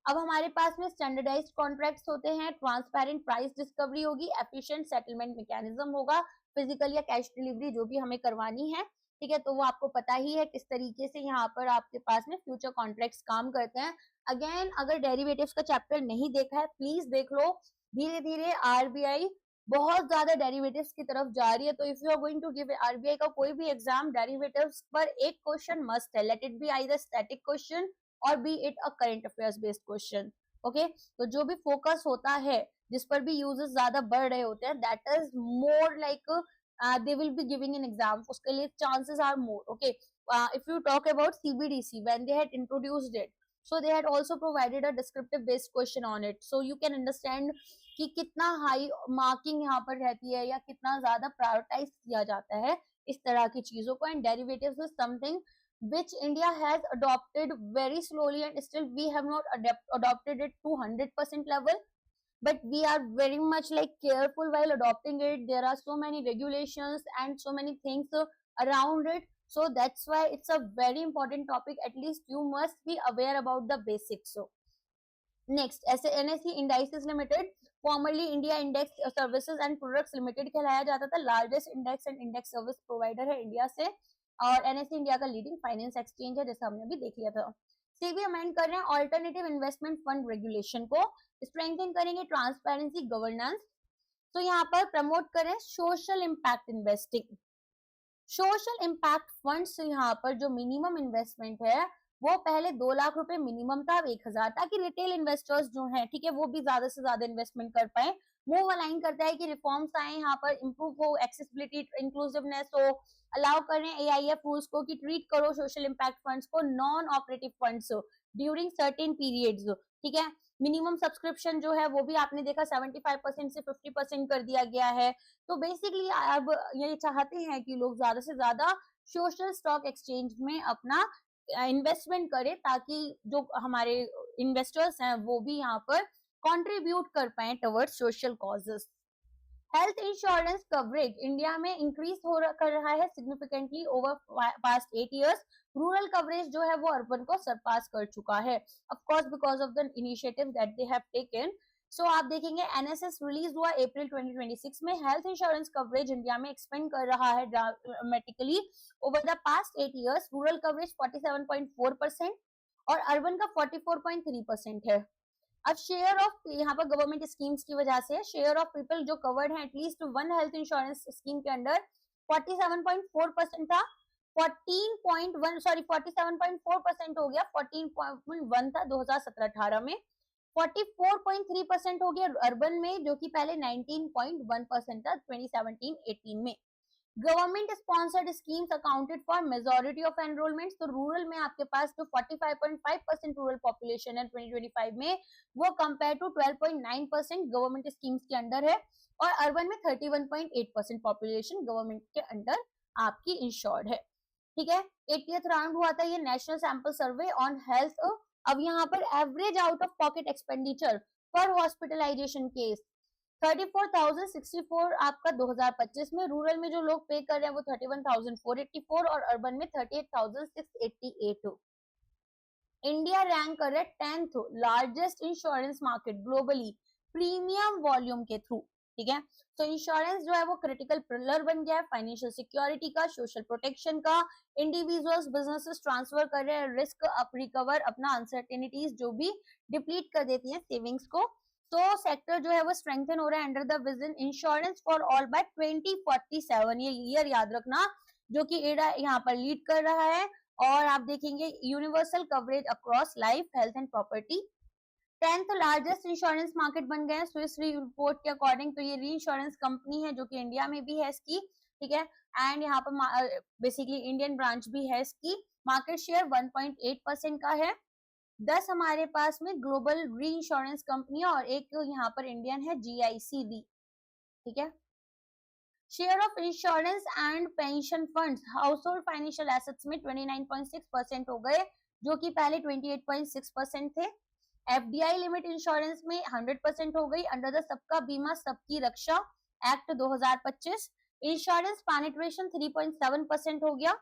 अब हमारे पास में स्टैंडर्डाइज्ड कॉन्ट्रैक्ट्स होते हैं, ट्रांसपेरेंट प्राइस डिस्कवरी होगी, एफिशिएंट सेटलमेंट मैकेनिज्म होगा, फिजिकल या कैश डिलीवरी जो भी हमें करवानी है ठीक है, तो वो आपको पता ही है किस तरीके से यहाँ पर आपके पास में फ्यूचर कॉन्ट्रैक्ट्स काम करते हैं। अगेन अगर डेरिवेटिव्स का चैप्टर नहीं देखा है प्लीज देख लो। धीरे धीरे आरबीआई बहुत ज्यादा डेरिवेटिव्स की तरफ जा रही है, तो if you are going to give RBI का कोई भी एग्जाम, डेरिवेटिव्स पर एक क्वेश्चन मस्ट है, let it be either static question और be it a current affairs based question. Okay, तो जो भी फोकस होता है, जिस पर भी यूजेस ज्यादा बढ़ रहे होते हैं, that is more like they will be giving an exam, उसके लिए chances are more. Okay, if you talk about CBDC, when they had introduced it, so they had also provided a descriptive based question on it, so you can understand कि कितना high marking यहाँ पर रहती है या कितना ज्यादा prioritise किया जाता है इस तरह की चीजों को। And derivatives is something which India has adopted very slowly and still we have not adopted it to 100% level, but we are very much like careful while adopting it. There are so many regulations and so many things around it, so that's why it's a very important topic. At least you must be aware about the basics. So next, ऐसे NSE Indices Limited, formerly India Index Services and Products Limited कहलाया जाता था, largest index and index service provider है India से, और NSE India का leading finance exchange है, जैसा हमने भी देख लिया था। सेबी अमेंड कर रहे हैं ऑल्टरनेटिव इन्वेस्टमेंट फंड रेगुलेशन को, स्ट्रेंथन करेंगे ट्रांसपेरेंसी गवर्नेंस, तो यहाँ पर प्रमोट करें social impact investing. Social impact funds यहाँ पर जो मिनिमम इन्वेस्टमेंट है वो पहले 2 लाख रुपए मिनिमम था, अब 1000, ताकि रिटेल इन्वेस्टर्स जो हैं, ठीक है, वो भी ज्यादा से ज्यादा इन्वेस्टमेंट कर पाए। मूव अलाइन करता है कि रिफॉर्म्स आए यहाँ पर, इंप्रूव हो, एक्सेसिबिलिटी, इंक्लूसिवनेस हो, अलाउ करें AIF रूल्स को कि ट्रीट करो सोशल इम्पैक्ट फंड्स को non operative funds during certain periods, ठीक है। मिनिमम सब्सक्रिप्शन जो है वो भी आपने देखा 75% से 50% कर दिया गया है। तो बेसिकली अब ये चाहते हैं कि लोग ज्यादा से ज्यादा सोशल स्टॉक एक्सचेंज में अपना इन्वेस्टमेंट करें, ताकि जो हमारे इन्वेस्टर्स हैं वो भी यहाँ पर कंट्रीब्यूट कर पाए towards social causes. Health insurance coverage India में इंक्रीज कर रहा है significantly over past 8 years. Rural coverage जो है वो अर्बन को सरपास कर चुका है, of course because of the initiative that they have taken. So आप देखेंगे एनएसएस रिलीज हुआ अप्रैल 2026 में, हेल्थ इंश्योरेंस कवरेज इंडिया में एक्सपेंड कर रहा है dramatically over the past 8 years. Rural coverage 47.4% और अर्बन का 44.3% है। अब शेयर ऑफ यहाँ पर गवर्नमेंट स्कीम्स की वजह से शेयर ऑफ पीपल जो कवर्ड है at least one health insurance scheme के अंडर 47.4% था, 47.4% हो गया, 14.1 था 2017-18 में, 44.3% हो गया अर्बन में, जो कि पहले 19.1% था 2017-18 में। Government sponsored schemes accounted for majority of enrolments, तो रूरल में आपके पास जो 45.5% रूरल पॉपुलेशन है 2025 में, वो कंपेयर टू 12.9% गवर्नमेंट स्कीम्स के अंडर है, और अर्बन में 31.8% पॉपुलेशन गवर्नमेंट के अंडर आपकी इंश्योर्ड है, ठीक है। 80th राउंड हुआ था ये national sample survey on health. अब यहाँ पर average out of pocket expenditure पर हॉस्पिटलाइजेशन केस 34,064 आपका 2025 में, रूरल में जो लोग पे कर रहे हैं वो 31,484 और अर्बन में 38,688। इंडिया रैंक कर रहा है 10th largest insurance market globally premium volume के थ्रू, ठीक है। तो इंश्योरेंस जो है वो क्रिटिकल पिलर बन गया है फाइनेंशियल सिक्योरिटी का, सोशल प्रोटेक्शन का। इंडिविजुअल्स बिजनेसेस ट्रांसफर कर रहे हैं रिस्क अप रिकवर अपना अनसर्टेनिटीज जो भी डिप्लीट कर देती हैं सेविंग्स को। तो सेक्टर जो है वो स्ट्रेंथन हो रहा है under the vision insurance for all by 2047, ये ईयर याद रखना, जो कि एडा यहाँ पर लीड कर रहा है। और आप देखेंगे universal coverage across life health and property. 10th largest insurance market बन गए हैं स्विस री रिपोर्ट के अकॉर्डिंग, तो ये री इंश्योरेंस कंपनी है जो कि इंडिया में भी है इसकी, ठीक है। एंड यहाँ पर बेसिकली इंडियन ब्रांच भी है इसकी। मार्केट शेयर 1.8% का है। 10 हमारे पास में ग्लोबल री इंश्योरेंस कंपनी और एक यहाँ पर इंडियन है GIC, ठीक है। Share of insurance and pension funds house hold financial assets में 29.6% हो गए, जो कि पहले 28.6% थे। FDI लिमिट इंश्योरेंस में 100% हो गई अंडर द सबका बीमा सबकी रक्षा एक्ट 2025। इंश्योरेंस पेनिट्रेशन 3.7% हो गया,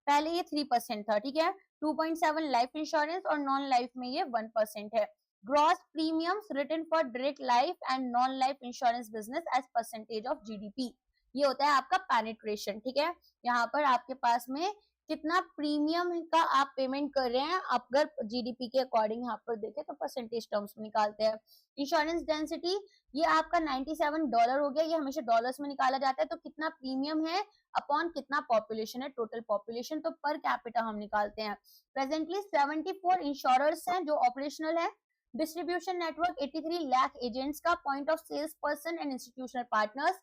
पहले ये 3% था, ठीक है। 2.7 लाइफ इंश्योरेंस और नॉन लाइफ में ये 1% है। Gross premiums written for direct life and non life insurance business as percentage of GDP, ये होता है आपका पेनिट्रेशन, ठीक है। यहाँ पर आपके पास में कितना प्रीमियम का आप पेमेंट कर रहे हैं, अगर जीडीपी के अकॉर्डिंग यहाँ पर देखें तो परसेंटेज टर्म्स में निकालते हैं। इंश्योरेंस डेंसिटी ये आपका $97 हो गया, ये हमेशा डॉलर्स में निकाला जाता है, तो कितना प्रीमियम है अपॉन कितना पॉपुलेशन है, टोटल पॉपुलेशन, तो पर कैपिटा हम निकालते हैं। प्रेजेंटली 74 इंश्योरर्स हैं जो ऑपरेशनल है। डिस्ट्रीब्यूशन नेटवर्क 83 लाख एजेंट्स का, point of sales person and institutional partners.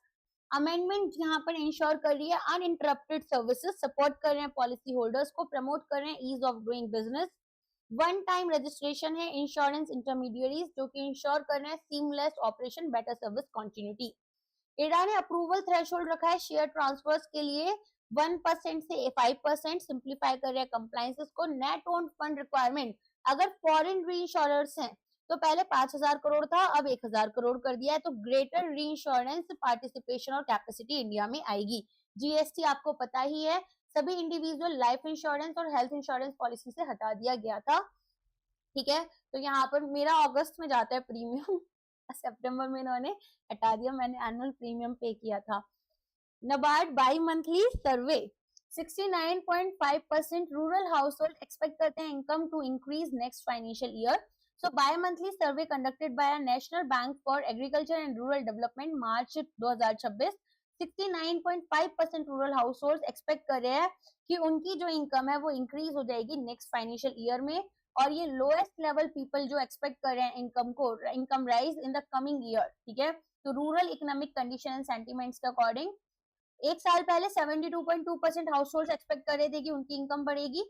Amendment यहाँ पर इंश्योर कर रही है अनइंटरप्टेड सर्विसेज, सपोर्ट कर रहे हैं पॉलिसी होल्डर्स को, प्रमोट कर रहे हैं ease of doing business. One time registration है इंश्योरेंस इंटरमीडियरीज जो कि इंश्योर कर रहे हैं seamless operation, better service continuity. एडा ने अप्रूवल थ्रेशोल्ड रखा है शेयर ट्रांसफर्स के लिए 1% से 5%, सिंप्लीफाई कर रहे हैं कंप्लायंसेस को। नेट ओन फंड रिक्वायरमेंट अगर फॉरेन री इंश्योरर्स हैं तो पहले 5,000 करोड़ था, अब 1,000 करोड़ कर दिया है, तो ग्रेटर री इंश्योरेंस पार्टिसिपेशन और कैपेसिटी इंडिया में आएगी। जीएसटी आपको पता ही है, सभी इंडिविजुअल लाइफ इंश्योरेंस और हेल्थ इंश्योरेंस पॉलिसी से हटा दिया गया था, ठीक है। तो यहाँ पर मेरा अगस्त में जाता है प्रीमियम सितंबर में इन्होंने हटा दिया, मैंने एनुअल प्रीमियम पे किया था। NABARD bimonthly survey 69.5% rural household expect करते हैं income to increase next financial year. So bimonthly survey conducted by national bank for agriculture and rural development March 2026, 69.5% rural household expect कर रहे हैं कि उनकी जो इनकम है वो इंक्रीज हो जाएगी नेक्स्ट फाइनेंशियल ईयर में। और ये लोएस्ट लेवल पीपल जो एक्सपेक्ट कर रहे हैं इनकम को, income rise in the coming year, ठीक है। तो rural economic condition and sentiments के अकॉर्डिंग एक साल पहले 72.2% हाउस होल्ड एक्सपेक्ट कर रहे थे कि उनकी इनकम बढ़ेगी,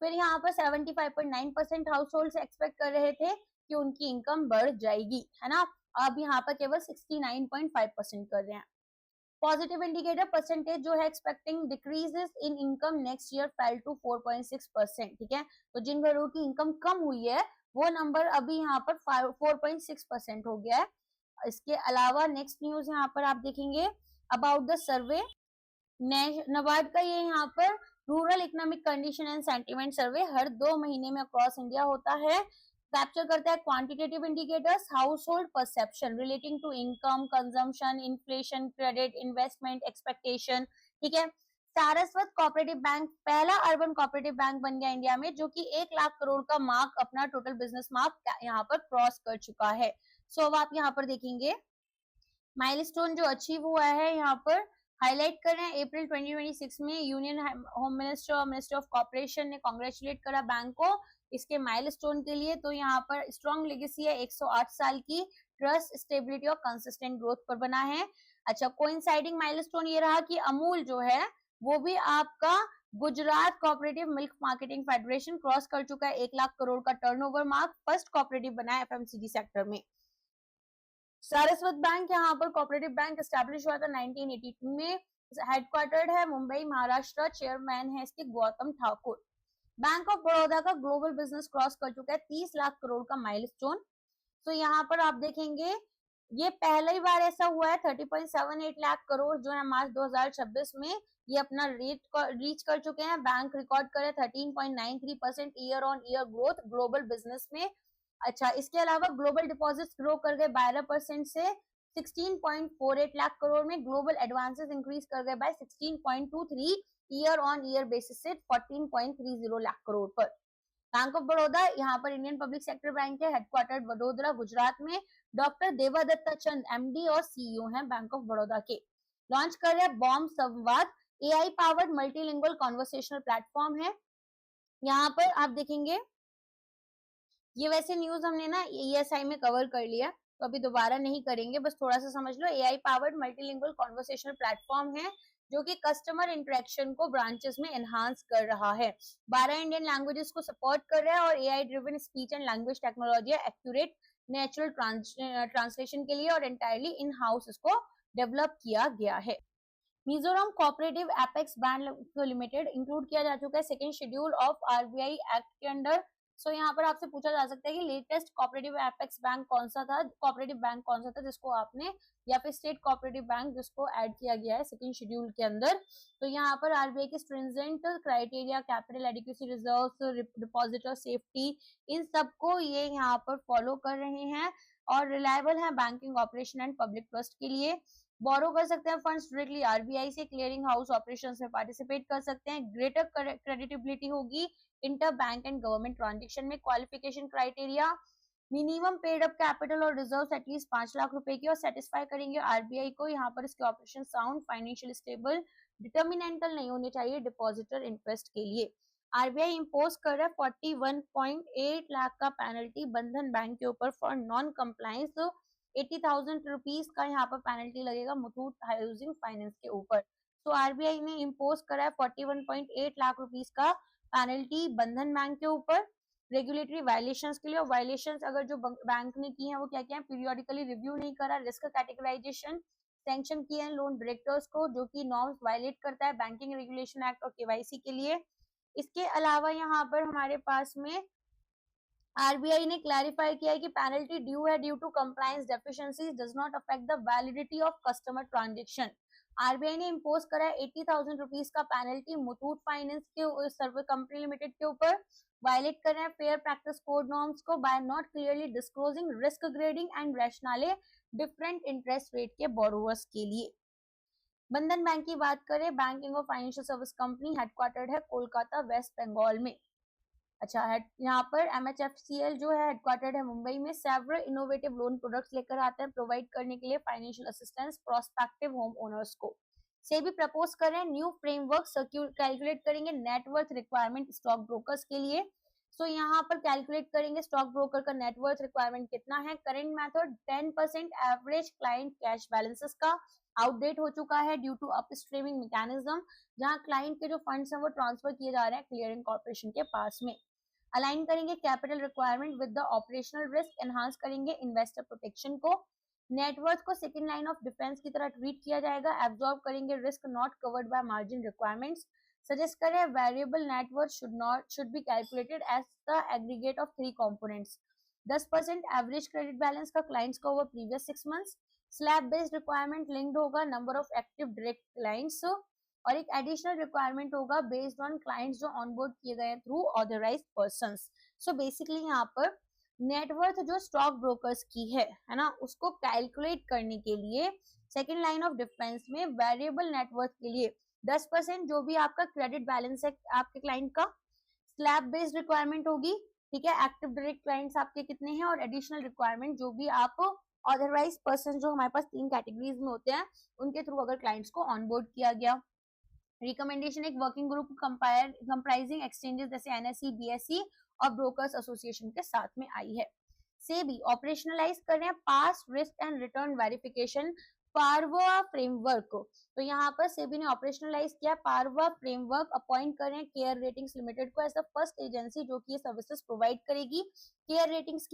फिर यहाँ पर 75.9% हाउस होल्ड एक्सपेक्ट कर रहे थे कि उनकी इनकम बढ़ जाएगी, है ना। अब यहाँ पर केवल 69.5% कर रहे हैं। पॉजिटिव इंडिकेटर परसेंटेज जो है expecting decreases in income next year fell to 4.6%, ठीक है। तो जिन घरों की इनकम कम हुई है वो नंबर अभी यहाँ पर 4.6% हो गया है। इसके अलावा नेक्स्ट न्यूज यहाँ पर आप देखेंगे अबाउट द सर्वे, नबार्ड का ये यहाँ पर rural economic condition and sentiment survey हर 2 महीने में अक्रॉस इंडिया होता है। कैप्चर करता है quantitative indicators, household perception relating to income, consumption, inflation, credit, investment expectation, ठीक है। सारस्वत कोऑपरेटिव बैंक पहला अर्बन कोऑपरेटिव बैंक बन गया इंडिया में जो कि 1 लाख करोड़ का मार्क, अपना टोटल बिजनेस मार्क यहाँ पर क्रॉस कर चुका है। सो अब आप यहाँ पर देखेंगे माइलस्टोन जो अचीव हुआ है यहाँ पर हाईलाइट कर रहे हैं। अप्रैल 2026 में यूनियन होम मिनिस्टर और मिनिस्टर ऑफ कॉर्पोरेशन ने कांग्रेचुलेट करा बैंक को इसके माइलस्टोन के लिए। तो यहाँ पर स्ट्रॉन्ग लेगेसी है 108 साल की, ट्रस्ट, स्टेबिलिटी और कंसिस्टेंट ग्रोथ पर बना है। अच्छा, कोइंसाइडिंग माइलस्टोन ये रहा कि अमूल जो है वो भी आपका Gujarat cooperative milk marketing federation cross कर चुका है 1 लाख करोड़ का टर्नओवर मार्क, फर्स्ट कोऑपरेटिव बना है एफएमसीजी सेक्टर में। सारस्वत बैंक यहाँ पर कोऑपरेटिव बैंक एस्टैब्लिश हुआ था 1982 में, हेडक्वार्टर्ड है मुंबई महाराष्ट्र, चेयरमैन है इसके गौतम ठाकुर। बैंक ऑफ बड़ौदा का ग्लोबल बिजनेस क्रॉस कर चुका है 30 लाख करोड़ का माइलस्टोन। तो यहाँ पर आप देखेंगे ये पहली बार ऐसा हुआ है 30.78 लाख करोड़ जो है मार्च 2026 में ये अपना रेट रीच कर चुके हैं। बैंक रिकॉर्ड करे 13.93% year on year growth global business में। अच्छा, इसके अलावा ग्लोबल डिपॉजिट्स ग्रो कर गए 12% से 16.48 लाख करोड़ में, ग्लोबल एडवांसेस इंक्रीज कर गए by 16.23 year on year basis से 14.30 लाख करोड़ पर। बैंक ऑफ बड़ौदा यहाँ पर इंडियन पब्लिक सेक्टर बैंक है, हेडक्वार्टर्ड वडोदरा गुजरात में। डॉक्टर देवादत्ता चंद एमडी और सीईओ हैं बैंक ऑफ बड़ौदा के। लॉन्च कर रहे हैं बॉम्ब संवाद, AI powered multilingual conversational platform है। यहाँ पर आप देखेंगे ये वैसे न्यूज हमने ना ईएसआई में कवर कर लिया तो अभी दोबारा नहीं करेंगे, बस थोड़ा सा समझ लो। AI powered multilingual conversational platform है जो कि कस्टमर इंटरेक्शन को ब्रांचेस में एनहांस कर रहा है। 12 इंडियन लैंग्वेजेस को सपोर्ट कर रहा है और AI driven speech and language technology accurate natural translation के लिए और एंटायरली इन हाउस इसको डेवलप किया गया है। Mizoram cooperative apex bank limited include किया जा चुका है second schedule of RBI act के अंडर। सो यहाँ पर आपसे पूछा जा सकता है कि लेटेस्ट कोऑपरेटिव एपेक्स बैंक कौन सा था, कोऑपरेटिव बैंक कौन सा था जिसको आपने, या फिर स्टेट कोऑपरेटिव बैंक जिसको ऐड किया गया है सेकंड शेड्यूल के अंदर। तो यहाँ पर आरबीआई के stringent criteria, capital adequacy, reserves, depositor safety, इन सबको ये यहाँ पर फॉलो कर रहे हैं और रिलायबल है banking operation and public trust के लिए। बोरो कर सकते हैं फंड्स डायरेक्टली आरबीआई से, क्लियरिंग हाउस ऑपरेशंस में पार्टिसिपेट कर सकते हैं, ग्रेटर क्रेडिटेबिलिटी होगी inter bank and government transaction में। Qualification criteria, minimum paid up capital और रिजर्व एटलीस्ट 5 लाख रुपए की और सेटिस्फाई करेंगे आरबीआई को। यहाँ पर इसके ऑपरेशन साउंड, फाइनेंशियल स्टेबल, डिटर्मिनेंटल नहीं होने चाहिए डिपॉजिटर इंटरेस्ट के लिए। आरबीआई इम्पोज कर रहा है 41.8 लाख का पेनल्टी बंधन बैंक के ऊपर फॉर नॉन कंप्लायंस। 80,000 रुपीज का यहाँ पर पेनल्टी लगेगा मुथूट हाउसिंग फाइनेंस के ऊपर। तो आरबीआई ने इम्पोज करा है 41.8 लाख रुपीज का पेनल्टी बंधन बैंक के ऊपर रेगुलेटरी वायलेशंस के लिए। और वायलेशंस अगर जो बैंक ने की है वो क्या क्या है, पीरियोडिकली रिव्यू नहीं करा, रिस्क कैटेगराइजेशन, सैंक्शन किए हैं लोन डायरेक्टर्स को जो कि नॉर्म्स वायलेट करता है बैंकिंग रेगुलेशन एक्ट और केवाईसी के लिए। इसके अलावा यहाँ पर हमारे पास में आरबीआई ने क्लैरिफाई किया है कि पेनल्टी ड्यू है due to compliance deficiencies does not affect the validity of customer transaction. RBI ने इम्पोज करा है 80,000 रुपीज का पेनल्टी मुथूट फाइनेंस के सर्विस कंपनी लिमिटेड के ऊपर वायलेट कर रहे हैं फेयर प्रैक्टिस कोड नॉर्म्स को by not clearly disclosing risk grading and rationale different interest rate के बोरोवर्स के लिए। बंधन बैंक की बात करें, बैंकिंग और फाइनेंशियल सर्विस कंपनी हेडक्वार्टर्ड है कोलकाता वेस्ट बंगाल में। अच्छा है, यहाँ पर MHFCL जो है हेडक्वार्टर्ड है मुंबई में। सेवरल इनोवेटिव लोन प्रोडक्ट्स लेकर आते हैं प्रोवाइड करने के लिए financial assistance prospective home owners को। से भी प्रपोज कर रहे हैं न्यू फ्रेमवर्क कैलकुलेट करेंगे नेटवर्थ रिक्वायरमेंट स्टॉक ब्रोकर्स के लिए। सो यहाँ पर कैलकुलेट करेंगे स्टॉक ब्रोकर का नेटवर्थ रिक्वायरमेंट कितना है। Current method 10% average client cash balances का आउटडेट हो चुका है ड्यू टू अपस्ट्रीमिंग मैकेनिज्म, जहां क्लाइंट के जो फंड्स हैं वो ट्रांसफर किए जा रहे हैं क्लियरिंग कॉर्पोरेशन के पास में। अलाइन करेंगे capital requirement with the operational risk, enhance करेंगे इन्वेस्टर प्रोटेक्शन को। नेटवर्थ को सेकंड लाइन ऑफ डिफेंस की तरह ट्रीट किया जाएगा, एब्जॉर्ब करेंगे risk not covered by margin requirements. Suggest करें variable networth should be calculated as the aggregate of 3 components. 10% average credit balance का क्लाइंट्स का over previous 6 months. Slab based requirement linked होगा number of active direct clients, और एक additional requirement होगा based on clients जो onboard किए गए through authorised persons. So basically यहाँ पर नेटवर्थ जो स्टॉक ब्रोकर्स की है ना, उसको कैलकुलेट करने के लिए सेकंड लाइन ऑफ डिफेंस में वेरिएबल नेटवर्थ के लिए 10% जो भी आपका क्रेडिट बैलेंस है आपके क्लाइंट का, स्लैब बेस्ड रिक्वायरमेंट होगी, ठीक है, एक्टिव डायरेक्ट क्लाइंट्स आपके कितने हैं, और एडिशनल रिक्वायरमेंट जो भी आप ऑथराइज्ड पर्सन जो हमारे पास 3 कैटेगरीज में होते हैं उनके थ्रू अगर क्लाइंट्स को ऑनबोर्ड किया गया। रिकमेंडेशन एक वर्किंग ग्रुप कंप्राइजिंग एक्सचेंजेस जैसे एनएसई, बीएसई और ब्रोकर्स एसोसिएशन के साथ में आई है। सेबी ऑपरेशनलाइज कर रहे हैं past risk and return verification PaRRVA framework को। तो यहाँ पर सेबी ने ऑपरेशनलाइज किया पारवा फ्रेमवर्क, अपॉइंट कर रहे हैं केयर रेटिंग्स लिमिटेड को एज द फर्स्ट एजेंसी जो कि ये सर्विसेज प्रोवाइड करेगी। केयर रेटिंग्स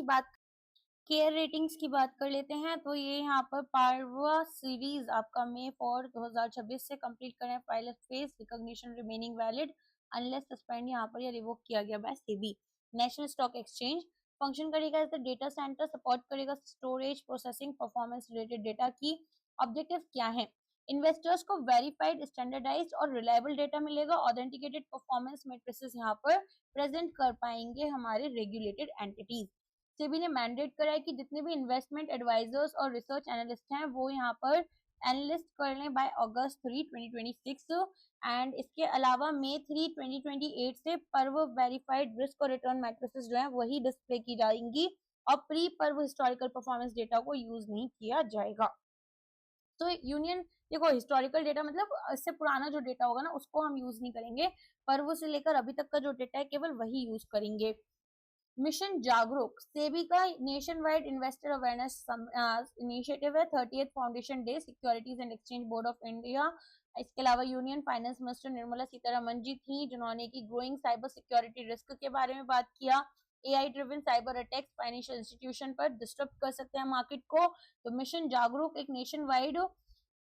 की बात कर लेते हैं तो ये यहाँ पर पारवा सीरीज आपका मई 4 2026 से कंप्लीट करें pilot phase, recognition remaining valid unless suspend यहाँ पर या रिवोक किया गया by SEBI. National stock exchange function करेगा as the data centre, support करेगा storage processing performance related data की। ऑब्जेक्टिव्स क्या है, इन्वेस्टर्स को वेरीफाइड स्टैंडर्डाइज्ड और रिलायबल डेटा मिलेगा, ऑथेंटिकेटेड परफॉर्मेंस मैट्रिसेस यहाँ पर प्रेजेंट कर पाएंगे हमारे रेगुलेटेड एंटिटीज। सेबी ने मैंडेट करा है कि जितने भी इन्वेस्टमेंट एडवाइजर्स और रिसर्च एनालिस्ट हैं वो यहाँ पर एनालिस्ट कर लें बाय अगस्त 3 2026। एंड इसके अलावा मई 3 2028 से पर्व वेरीफाइड रिस्क और रिटर्न मैट्रिसेस जो है वही डिस्प्ले की जाएंगी और प्री पर्व हिस्टोरिकल परफॉर्मेंस डेटा को यूज नहीं किया जाएगा। तो यूनियन देखो हिस्टोरिकल डेटा मतलब इससे पुराना जो डेटा होगा ना उसको हम यूज नहीं करेंगे, पर्व से लेकर अभी तक का जो डेटा है केवल वही यूज करेंगे। मिशन जागरूक सेबी का nationwide investor awareness initiative है। 30th foundation day securities and exchange board of India, इसके अलावा union finance minister Nirmala Sitharaman ji थी जिन्होंने की ग्रोइंग साइबर सिक्योरिटी रिस्क के बारे में बात किया। AI driven cyber attacks financial institution पर डिस्टर्ब कर सकते हैं मार्केट को। तो मिशन जागरूक एक nation wide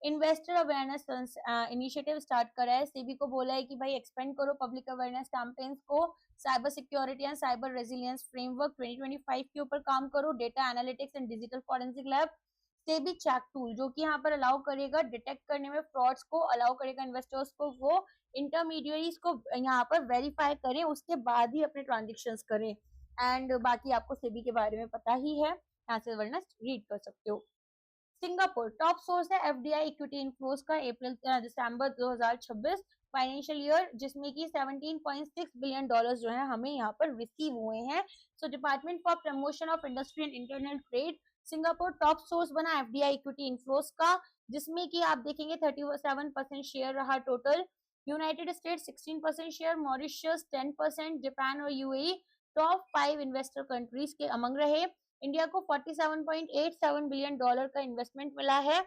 investor awareness initiative start करा है। सेबी को बोला है कि भाई एक्सपेंड करो पब्लिक अवेयरनेस कैंपेन्स को, cyber security and cyber resilience framework 2025 के ऊपर काम करो, data analytics and digital forensic lab. SEBI check tool जो कि यहाँ पर अलाउ करेगा डिटेक्ट करने में फ्रॉड्स को, अलाउ करेगा इन्वेस्टर्स को वो इंटरमीडियरीज को यहाँ पर वेरीफाई करें उसके बाद ही अपने ट्रांजेक्शन्स करें। एंड बाकी आपको सेबी के बारे में पता ही है, यहाँ से अवेयरनेस रीड कर सकते हो। सिंगापुर टॉप सोर्स है एफडीआई इक्विटी इनफ्लोज का अप्रैल दिसंबर 2026 फाइनेंशियल ईयर, जिसमें कि 17.6 बिलियन डॉलर्स जो है हमें यहाँ पर रिसीव हुए हैं। So department for promotion of industry and international trade, Singapore top source बना एफडीआई इक्विटी इनफ्लोज का, जिसमें कि आप देखेंगे 37% शेयर रहा total. United States 16% share, Mauritius 10%, Japan और यूएई टॉप 5 इन्वेस्टर कंट्रीज के अमंग रहे। इंडिया को 47.87 बिलियन डॉलर का इन्वेस्टमेंट मिला है।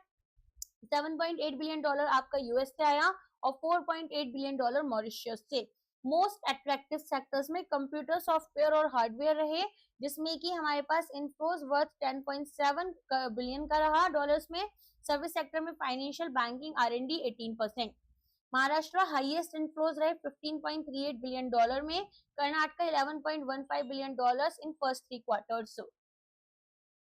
7.8 बिलियन डॉलर आपका यूएस से आया और 4.8 बिलियन डॉलर मॉरिशस से। मोस्ट अट्रैक्टिव सेक्टर्स में कंप्यूटर, सॉफ्टवेयर और हार्डवेयर रहे, जिसमें कि हमारे पास इनफ्लोज वर्थ 10.7 बिलियन का रहा डॉलर्स में। सर्विस सेक्टर में financial, banking, R&D 18%। Maharashtra highest inflows रहे 15.38 बिलियन डॉलर में, Karnataka 11.15 billion dollars in first 3 quarters.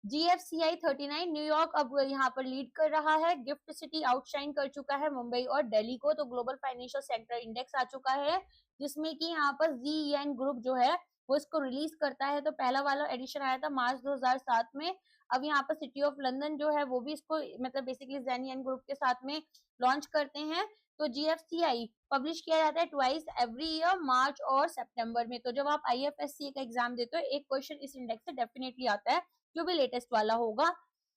GFCI 39 New York अब यहाँ पर लीड कर रहा है। गिफ्ट सिटी आउटशाइन कर चुका है मुंबई और दिल्ली को। तो ग्लोबल फाइनेंशियल सेक्टर इंडेक्स आ चुका है, जिसमें कि यहाँ पर ZEN ग्रुप जो है वो इसको रिलीज करता है। तो पहला वाला एडिशन आया था मार्च 2007 में। अब यहाँ पर सिटी ऑफ लंदन जो है वो भी इसको मतलब बेसिकली ZEN ग्रुप के साथ में लॉन्च करते हैं। तो GFCI पब्लिश किया जाता है ट्वाइस एवरी ईयर, मार्च और सितंबर में। तो जब आप IFSC का एग्जाम देते हो एक क्वेश्चन इस इंडेक्स से डेफिनेटली आता है, जो भी लेटेस्ट वाला होगा।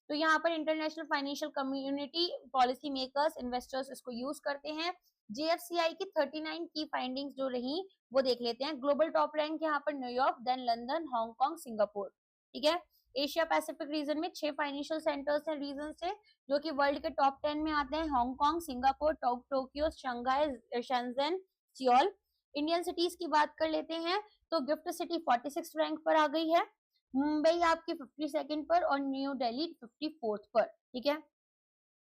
तो यहाँ पर international financial community, policy makers, investors इसको यूज करते हैं। GFCI की 39 की फाइंडिंग्स जो रही वो देख लेते हैं। ग्लोबल टॉप रैंक यहाँ पर New York, then London, Hong Kong, Singapore. ठीक है। एशिया पैसिफिक रीजन में 6 फाइनेंशियल सेंटर्स हैं रीजन से, जो कि वर्ल्ड के टॉप 10 में आते हैं। Hong Kong, Singapore, Tokyo, Shanghai, Shenzhen, Seoul. Indian cities की बात कर लेते हैं तो गिफ्ट सिटी 46 रैंक पर आ गई है, मुंबई आपकी 52nd पर और न्यू दिल्ली 54th पर। ठीक है।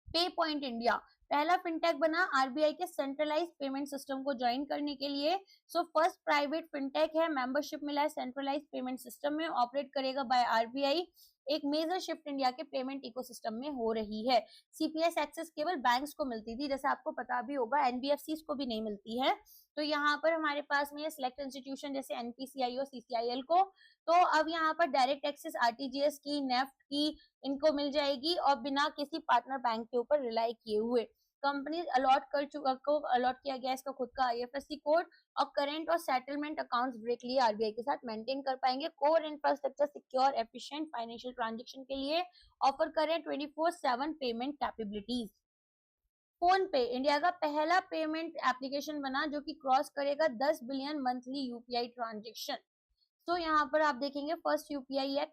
पे पॉइंट इंडिया पहला फिनटेक बना आरबीआई के सेंट्रलाइज पेमेंट सिस्टम को ज्वाइन करने के लिए। सो फर्स्ट प्राइवेट फिनटेक है, मेंबरशिप मिला है सेंट्रलाइज पेमेंट सिस्टम में, ऑपरेट करेगा बाय आरबीआई। एक मेजर शिफ्ट इंडिया के पेमेंट इकोसिस्टम में हो रही है। सीपीएस एक्सेस केवल बैंक्स को मिलती थी, जैसे आपको पता भी होगा एनबीएफसी को भी नहीं मिलती है। तो यहाँ पर हमारे पास में सिलेक्ट इंस्टीट्यूशन जैसे एनपीसीआई और सीसीआईएल को। तो अब यहाँ पर डायरेक्ट एक्सेस, आरटीजीएस की, नेफ्ट की इनको मिल जाएगी और बिना किसी पार्टनर बैंक के ऊपर रिलाई किए हुए। कंपनी अलॉट किया गया इसका खुद का आईएफएससी कोड और करेंट और सेटलमेंट अकाउंट्स डायरेक्टली आरबीआई के साथ मेंटेन कर पाएंगे। Core infrastructure, secure, efficient financial transaction के लिए ऑफर करें 24/7 पेमेंट कैपेबिलिटीज। फोन पे इंडिया का पहला पेमेंट एप्लीकेशन बना जो कि क्रॉस करेगा 10 बिलियन मंथली यूपीआई ट्रांजैक्शन। तो यहाँ पर आप देखेंगे फर्स्ट यूपीआई ऐप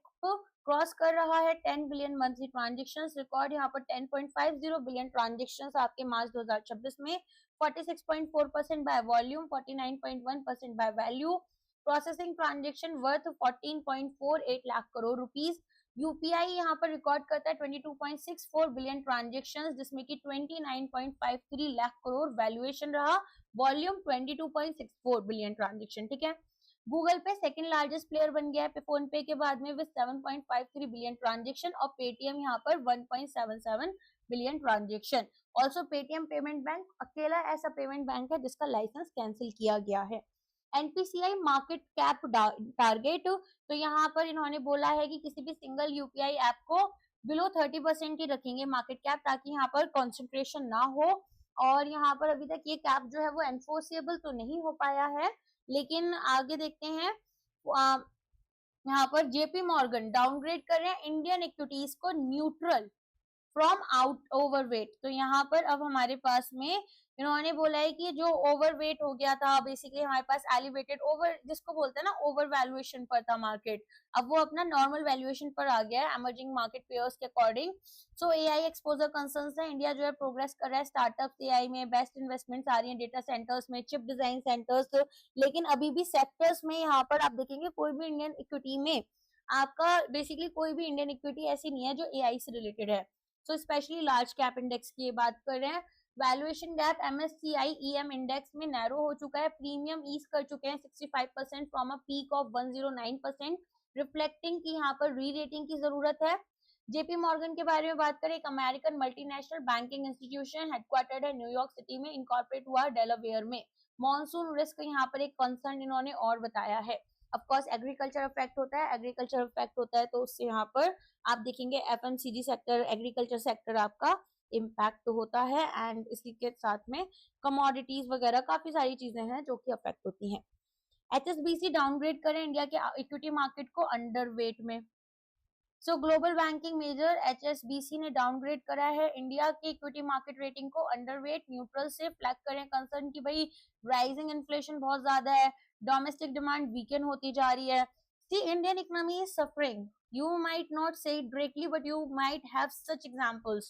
क्रॉस कर रहा है 10 बिलियन मंथली ट्रांजेक्शन रिकॉर्ड। यहाँ पर 10.50 बिलियन ट्रांजेक्शन आपके मार्च 2026 में, 46.4% by volume, 49.1% by value. Processing transaction worth 14.48 lakh crore rupees. UPI यहाँ पर रिकॉर्ड करता है 22.64 बिलियन ट्रांजेक्शन, जिसमें कि 29.53 लाख करोड़ वैल्यूएशन रहा, वॉल्यूम 22.64 बिलियन ट्रांजेक्शन। ठीक है। गूगल पे सेकंड लार्जेस्ट प्लेयर बन गया है फोन पे के बाद में विद 7.53 बिलियन ट्रांजेक्शन और पेटीएम यहाँ पर 1.77 billion transaction. Also Paytm payment bank अकेला ऐसा पेमेंट बैंक है जिसका लाइसेंस कैंसिल किया गया है। एनपीसीआई मार्केट कैप टारगेट, तो यहाँ पर इन्होंने बोला है कि किसी भी सिंगल यूपीआई ऐप को बिलो 30% ही रखेंगे मार्केट कैप, ताकि यहाँ पर कॉन्सेंट्रेशन ना हो। और यहाँ पर अभी तक ये कैप जो है वो एनफोर्सेबल तो नहीं हो पाया है, लेकिन आगे देखते हैं। यहाँ पर जेपी मॉर्गन डाउनग्रेड कर रहे हैं इंडियन इक्विटीज को न्यूट्रल फ्रॉम आउट ओवरवेट। तो यहाँ पर अब हमारे पास में इन्होंने बोला है कि जो ओवरवेट हो गया था बेसिकली हमारे पास एलिवेटेड ओवर जिसको बोलते हैं ना ओवर वैल्यूएशन पर था मार्केट, अब वो अपना नॉर्मल वैल्यूएशन पर आ गया है एमर्जिंग मार्केट पेयर्स के अकॉर्डिंग। सो एआई एक्सपोजर कंसर्न्स है, इंडिया जो है प्रोग्रेस कर रहा है स्टार्टअप एआई में, बेस्ट इन्वेस्टमेंट्स आ रही है डेटा सेंटर्स में, चिप डिजाइन सेंटर्स, लेकिन अभी भी सेक्टर्स में यहाँ पर आप देखेंगे कोई भी इंडियन इक्विटी में आपका बेसिकली कोई भी इंडियन इक्विटी ऐसी नहीं है जो एआई से रिलेटेड है। So specially large cap index की बात कर रहे हैं। Valuation gap MSCI EM index में नैरो हो चुका है, प्रीमियम ईज कर चुके हैं 65% from a peak of 109%, reflecting की यहाँ पर री रेटिंग की जरूरत है। जेपी मॉर्गन के बारे में बात करें, एक American multinational banking institution headquartered है न्यूयॉर्क सिटी में, इनकॉर्पोरेट हुआ डेलावेयर में। मॉनसून रिस्क यहाँ पर एक कंसर्न इन्होंने और बताया है। ऑफ कोर्स एग्रीकल्चर अफेक्ट होता है, एग्रीकल्चर अफेक्ट होता है तो उससे यहाँ पर आप देखेंगे एफएमसीजी सेक्टर, एग्रीकल्चर सेक्टर आपका इम्पैक्ट होता है, एंड इसी के साथ में कमोडिटीज वगैरह काफी सारी चीजें हैं जो कि अफेक्ट होती हैं। एचएसबीसी डाउनग्रेड करें इंडिया के इक्विटी मार्केट को अंडर वेट में। So global banking major HSBC ने डाउनग्रेड करा है इंडिया के इक्विटी मार्केट रेटिंग को अंडरवेट न्यूट्रल से, फ्लैग करें कंसर्न की भाई राइजिंग इन्फ्लेशन बहुत ज्यादा है, डोमेस्टिक डिमांड वीकन होती जा रही है, see Indian economy is suffering, you might not say it directly but you might have such examples.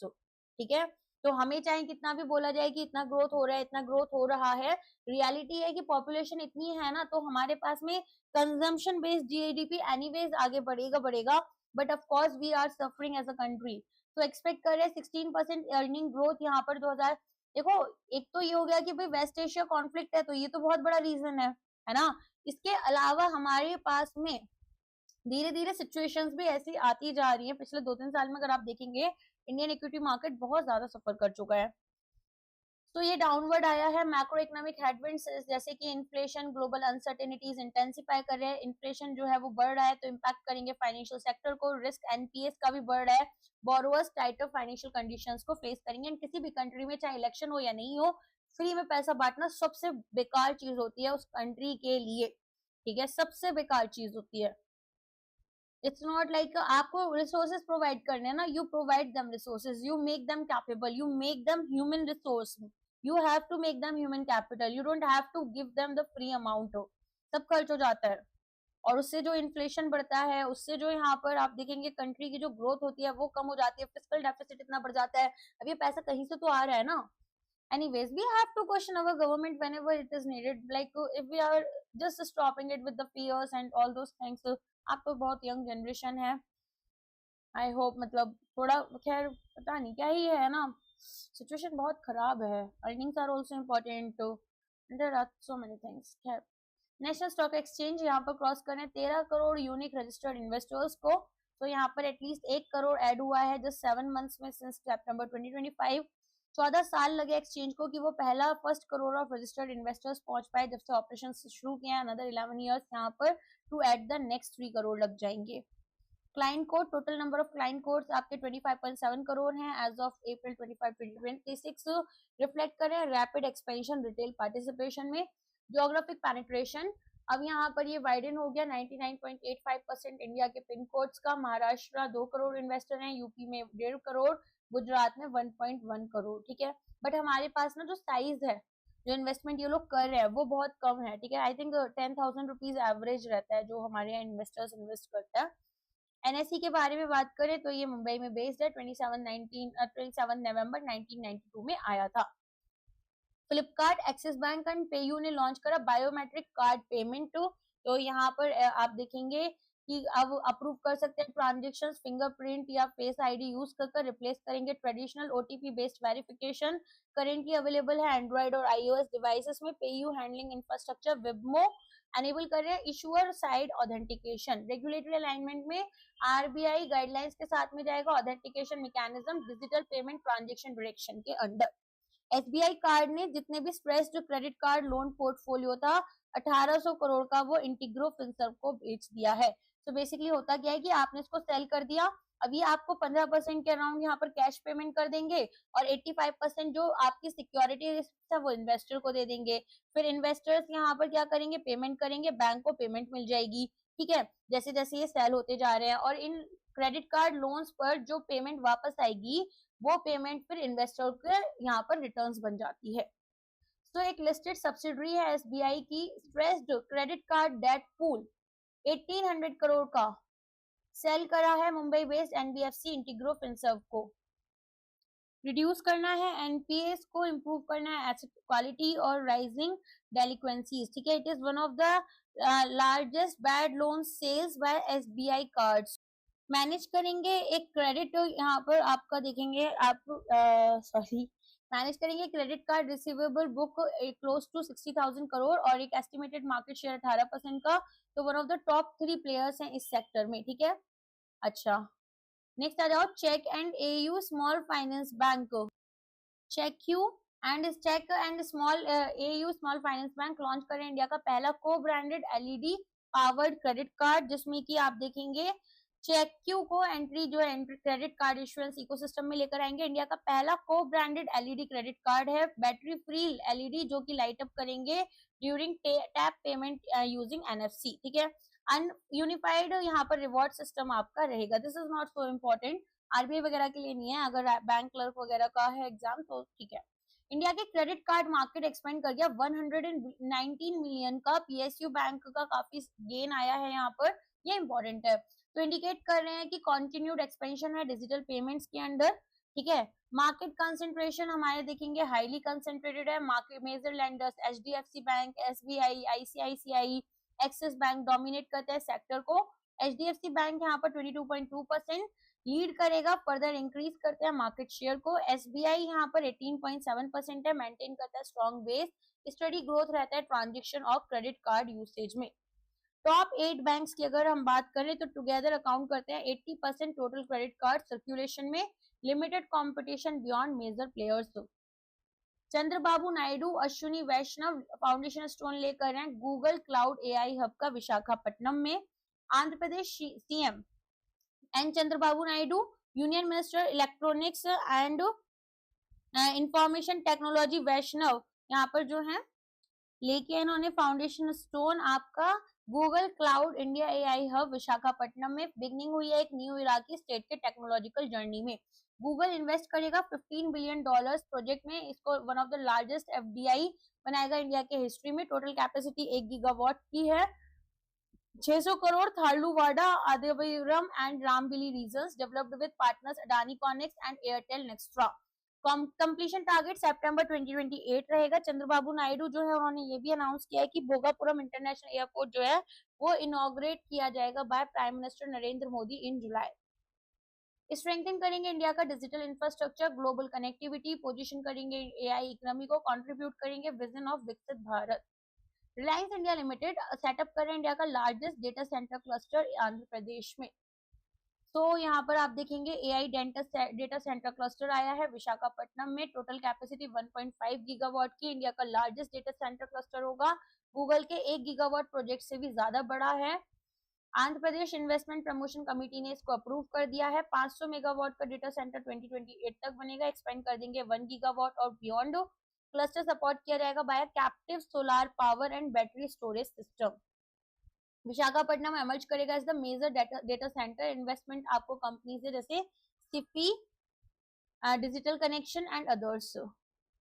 ठीक है, तो हमें चाहे कितना भी बोला जाए कि इतना ग्रोथ हो रहा है, इतना ग्रोथ हो रहा है, रियलिटी है कि पॉपुलेशन इतनी है ना, तो हमारे पास में कंजम्पशन बेस्ड जीडीपी एनीवेज आगे बढ़ेगा बढ़ेगा, but of course we are suffering as a country. तो एक्सपेक्ट कर रहे हैं 16% अर्निंग ग्रोथ यहाँ पर 2000। देखो, एक तो ये हो गया कि भाई वेस्ट एशिया कॉन्फ्लिक्ट है, तो ये तो बहुत बड़ा रीजन है ना। इसके अलावा हमारे पास में धीरे धीरे सिचुएशंस भी ऐसी आती जा रही है। पिछले 2-3 साल में अगर आप देखेंगे इंडियन इक्विटी मार्केट बहुत ज्यादा सफर कर चुका है। तो ये डाउनवर्ड आया है। मैक्रो इकोनॉमिक हेडविंड्स जैसे कि इन्फ्लेशन, ग्लोबल अनसर्टेनिटीज इंटेंसिफाई कर रहे हैं, इन्फ्लेशन जो है वो बढ़ रहा है तो इम्पैक्ट करेंगे फाइनेंशियल सेक्टर को, रिस्क एनपीएस का भी बढ़ रहा है, बोरोवर्स टाइटर फाइनेंशियल कंडीशंस को फेस करेंगे। एंड किसी भी कंट्री में चाहे इलेक्शन हो या नहीं हो, फ्री में पैसा बांटना सबसे बेकार चीज होती है उस कंट्री के लिए। ठीक है, सबसे बेकार चीज होती है। इट्स नॉट लाइक आपको रिसोर्सेज प्रोवाइड करने हैं ना, you provide them resources, you make them capable, you make them human resource, you have to make them human capital, you don't have to give them the free amount. सब खर्च हो जाता है और उससे जो इन्फ्लेशन बढ़ता है, उससे जो यहाँ पर आप देखेंगे कंट्री की जो ग्रोथ होती है वो कम हो जाती है, फिस्कल डेफिसिट इतना बढ़ जाता है। अब ये पैसा कहीं से तो आ रहा है ना। Anyways, we have to question our government whenever it is needed. Like if we are just stopping it with the fears and all those things. आप तो बहुत यंग जनरेशन है, आई होप मतलब थोड़ा, खैर पता नहीं क्या ही है ना, सिचुएशन बहुत खराब है। Earnings are also important, there are so many things. खैर, नेशनल स्टॉक एक्सचेंज यहाँ पर क्रॉस करें 13 करोड़ यूनिक रजिस्टर्ड इन्वेस्टर्स को, तो यहाँ पर एटलीस्ट 1 करोड़ ऐड हुआ है जस्ट 7 मंथ्स में सिंस सितंबर 2025। 14 साल लगे एक्सचेंज को कि वो पहला first crore of registered investors पहुंच पाए जब से ऑपरेशन शुरू किया। अनदर 11 इयर्स यहाँ पर to add the next 3 crore लग जाएंगे। Client code, total number of client codes आपके 25.7 करोड़ हैं एज ऑफ अप्रैल 25, 2026। रिफ्लेक्ट करें रैपिड एक्सपेंशन रिटेल पार्टिसिपेशन में। ज्योग्राफिक पेनिट्रेशन, अब यहाँ पर ये वाइडन हो गया 99.85% इंडिया के पिन कोड्स का। महाराष्ट्र 2 करोड़ इन्वेस्टर हैं, यूपी में 1.5 करोड़, गुजरात में 1.1 करोड़। ठीक है, बट हमारे पास ना जो साइज है, जो इन्वेस्टमेंट ये लोग कर रहे हैं वो बहुत कम है। ठीक है, आई थिंक 10,000 रुपीज एवरेज रहता है जो हमारे यहाँ इन्वेस्टर्स इन्वेस्ट करता है। एनएसई के बारे में बात करें तो ये मुंबई में बेस्ड है, 27 नवंबर 1992 में आया था। Flipkart, axis bank and PayU ने लॉन्च करा बायोमेट्रिक कार्ड पेमेंट। तो यहाँ पर आप देखेंगे कि अब अप्रूव कर सकते हैं ट्रांजेक्शंस फिंगरप्रिंट या फेस आईडी यूज कर रिप्लेस करेंगे traditional OTP based verification. Currently available है एंड्रॉइड और आईओएस डिवाइसेस में। पेयू हैंडलिंग इंफ्रास्ट्रक्चर विबमो एनेबल कर रहे हैं। Issuer side authentication, regulatory alignment में आरबीआई गाइडलाइंस के साथ में जाएगा authentication mechanism digital payment transaction direction के अंडर। एसबीआई कार्ड ने जितने भी stressed credit card loan portfolio था 1800 करोड़ का वो इंटीग्रो फिनसर्व को बेच दिया है। तो बेसिकली होता क्या है कि आपने इसको सेल कर दिया, अभी आपको 15% के अराउंड यहाँ पर कैश पेमेंट कर देंगे और 85% जो आपकी सिक्योरिटी रिस्क है वो इन्वेस्टर को दे देंगे। फिर इन्वेस्टर्स यहाँ पर क्या करेंगे, पेमेंट करेंगे, बैंक को पेमेंट मिल जाएगी। ठीक है, जैसे जैसे ये सेल होते जा रहे हैं और इन क्रेडिट कार्ड लोन्स पर जो पेमेंट वापस आएगी वो पेमेंट फिर इन्वेस्टर के यहाँ पर रिटर्न्स बन जाती है। तो एक लिस्टेड सब्सिडरी है एसबीआई की, stressed credit card debt pool 1800 crore का सेल करा है मुंबई बेस्ड एनबीएफसी इंटीग्रो फिनसर्व को। रिड्यूस करना है एनपीएस को, इम्प्रूव करना है एसेट क्वालिटी और राइजिंग डेलिक्वेंसीज। ठीक है, it is one of the largest bad loan sales by SBI cards. Manage करेंगे एक क्रेडिट, यहाँ पर आपका देखेंगे आप मैनेज करेंगे credit card receivable book close to 60,000 crore और एक एस्टिमेटेड मार्केट शेयर 18% का। तो one of the top 3 players हैं इस सेक्टर में। ठीक है, अच्छा नेक्स्ट आ जाओ, check and AU small finance bank. Check and small AU small finance bank launch करें इंडिया का पहला cobranded LED powered credit card, जिसमें कि आप देखेंगे चेक्यू को एंट्री जो है क्रेडिट कार्ड इशुएंस इकोसिस्टम में लेकर आएंगे। इंडिया का पहला cobranded LED credit card है, बैटरी फ्री एलईडी, जो कि लाइट अप करेंगे during tap payment using NFC, ठीक है। एंड यूनिफाइड यहाँ पर रिवॉर्ड सिस्टम आपका रहेगा। This is not so important, RBI वगैरह के लिए नहीं है, अगर बैंक क्लर्क वगैरह का है एग्जाम तो ठीक है। इंडिया के क्रेडिट कार्ड मार्केट एक्सपेंड कर गया, 119 मिलियन का पीएसयू बैंक का काफी गेन आया है यहाँ पर, ये इंपॉर्टेंट है। तो इंडिकेट कर रहे हैं कि कंटिन्यूड एक्सपेंशन है डिजिटल पेमेंट्स के अंदर, ठीक है। मार्केट कंसंट्रेशन हमारे देखेंगे हाईली कंसंट्रेटेड है, market major lenders HDFC bank, SBI, ICICI, Axis bank dominate करते हैं सेक्टर को। एचडीएफसी बैंक यहाँ पर 22.2% लीड करेगा, फर्दर इंक्रीज करते हैं मार्केट शेयर को। एसबीआई यहाँ पर 18.7% है, मेंटेन करता है स्ट्रॉन्ग बेस, स्टडी ग्रोथ रहता है transaction of credit card usage में। टॉप 8 बैंक्स की अगर हम बात करें तो टुगेदर अकाउंट करते हैं 80% टोटल क्रेडिट कार्ड सर्कुलेशन में, limited competition beyond major players. Chandrababu Naidu Ashwini Vaishnaw foundation stone लेकर हैं गूगल क्लाउड एआई हब का विशाखापट्टनम में। Andhra Pradesh CM N Chandrababu Naidu, union minister electronics and information technology Vaishnaw यहाँ पर जो है लेके इन्होंने फाउंडेशन स्टोन आपका Google cloud India AI hub Visakhapatnam में। बिगनिंग हुई है एक न्यू इरा की स्टेट के टेक्नोलॉजिकल जर्नी में। गूगल इन्वेस्ट करेगा $15 बिलियन प्रोजेक्ट में, इसको one of the largest FDI बनाएगा इंडिया के हिस्ट्री में। टोटल कैपेसिटी 1 गीगावाट की है। 600 crore Tarluvada, Adavivaram and Rambilli regions developed with partners Adani ConneX and Airtel Nxtra. Completion target सितंबर 2028 रहेगा। चंद्रबाबू नायडू जो है उन्होंने ये भी अनाउंस किया है कि भोगापुरम इंटरनेशनल एयरपोर्ट जो है वो इनॉग्रेट किया जाएगा by prime minister Narendra Modi in जुलाई। स्ट्रेंथन करेंगे इंडिया का digital infrastructure, global connectivity, position करेंगे एआई इकोनॉमी को, कंट्रीब्यूट करेंगे vision of Viksit Bharat. Reliance India Limited setup कर रहे हैं इंडिया का largest data centre cluster Andhra Pradesh में। तो यहाँ पर आप देखेंगे एआई डेटा सेंटर क्लस्टर आया है विशाखापट्टनम में। टोटल कैपेसिटी 1.5 गीगावाट की, इंडिया का लार्जेस्ट डेटा सेंटर क्लस्टर होगा। गूगल के 1 गीगावाट प्रोजेक्ट से भी ज्यादा बड़ा है। Andhra Pradesh investment promotion committee ने इसको अप्रूव कर दिया है। 500 मेगावाट का डेटा सेंटर 2028 तक बनेगा, एक्सपेंड कर देंगे 1 गीगावाट और बियॉन्ड। क्लस्टर सपोर्ट किया जाएगा by captive solar power and battery storage system. Visakhapatnam emerge करेगा is the major data centre investment आपको कंपनी से, जैसे Sify, digital connection and others,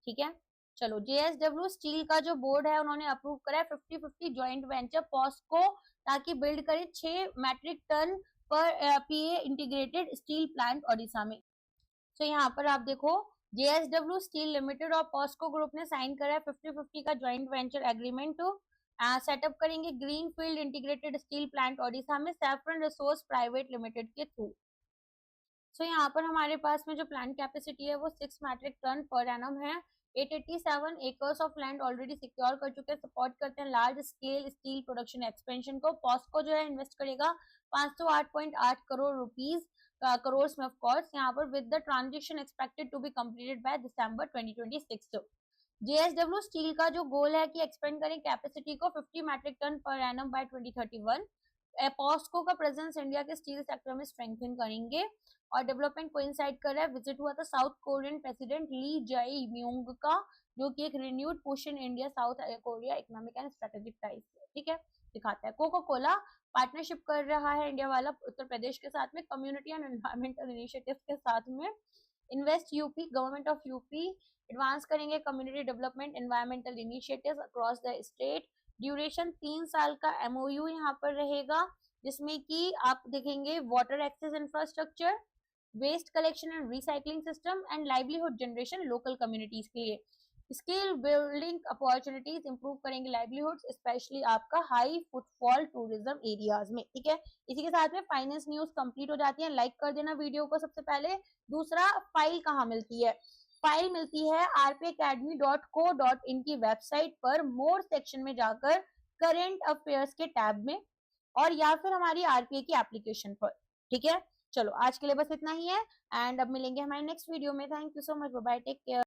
ठीक है। चलो जेएसडब्ल्यू स्टील का जो बोर्ड है उन्होंने अप्रूव करा है 50-50 ज्वाइंट वेंचर पॉस्को, ताकि बिल्ड करे 6 मैट्रिक टन पर पीए इंटीग्रेटेड स्टील प्लांट ओडिशा में। तो यहाँ पर आप देखो जेएसडब्ल्यू स्टील लिमिटेड और पॉस्को ग्रुप ने साइन करा है 50-50 का ज्वाइंट वेंचर एग्रीमेंट। सेटअप करेंगे green field integrated steel plant Odisha में सैफरन रिसोर्स प्राइवेट लिमिटेड के थ्रू। सो यहाँ पर हमारे पास में जो प्लांट कैपेसिटी है वो 6 मैट्रिक टन पर एनम है। 887 acres of land already secure कर चुके हैं, सपोर्ट करते हैं large scale steel production expansion को। पॉस्को जो है इन्वेस्ट करेगा 508.8 करोड़ रुपीज करोड़ में ऑफ कोर्स यहाँ पर, with the transaction expected to be completed by December 2026। JSW steel का जो गोल है कि एक्सपेंड करें कैपेसिटी को 50 metric tonne per annum by 2031। POSCO का प्रेजेंस इंडिया के स्टील सेक्टर में स्ट्रेंथन करेंगे और डेवलपमेंट कोइंसाइड कर रहा है। विजिट हुआ था साउथ कोरियन प्रेसिडेंट ली जाई म्यूंग का, जो कि एक renewed push in India south Korea economic and strategic ties, ठीक है, दिखाता है। कोका कोला पार्टनरशिप कर रहा है इंडिया वाला उत्तर प्रदेश के साथ में, कम्युनिटी एंड एनवायरमेंटल इनिशिएटिव के साथ में। Invest UP, government of UP advance करेंगे community development environmental initiatives across the state. Duration 3 साल का एमओयू यहाँ पर रहेगा, जिसमें कि आप देखेंगे water access infrastructure, waste collection and recycling system and livelihood generation local communities के लिए। स्किल बिल्डिंग अपॉर्चुनिटीज इंप्रूव करेंगे लाइवलीहुड, स्पेशली आपका हाई फुटफॉल टूरिज्म एरियाज में, ठीक है। इसी के साथ में फाइनेंस न्यूज कंप्लीट हो जाती है। लाइक कर देना वीडियो को सबसे पहले। दूसरा, फाइल कहाँ मिलती है? फाइल मिलती है rpacademy.co.in की वेबसाइट पर मोर सेक्शन में जाकर करंट अफेयर्स के टैब में, और या फिर हमारी आरपीए की एप्लीकेशन पर, ठीक है। चलो आज के लिए बस इतना ही है एंड अब मिलेंगे हमारे नेक्स्ट वीडियो में। Thank you so much, bye bye, take care.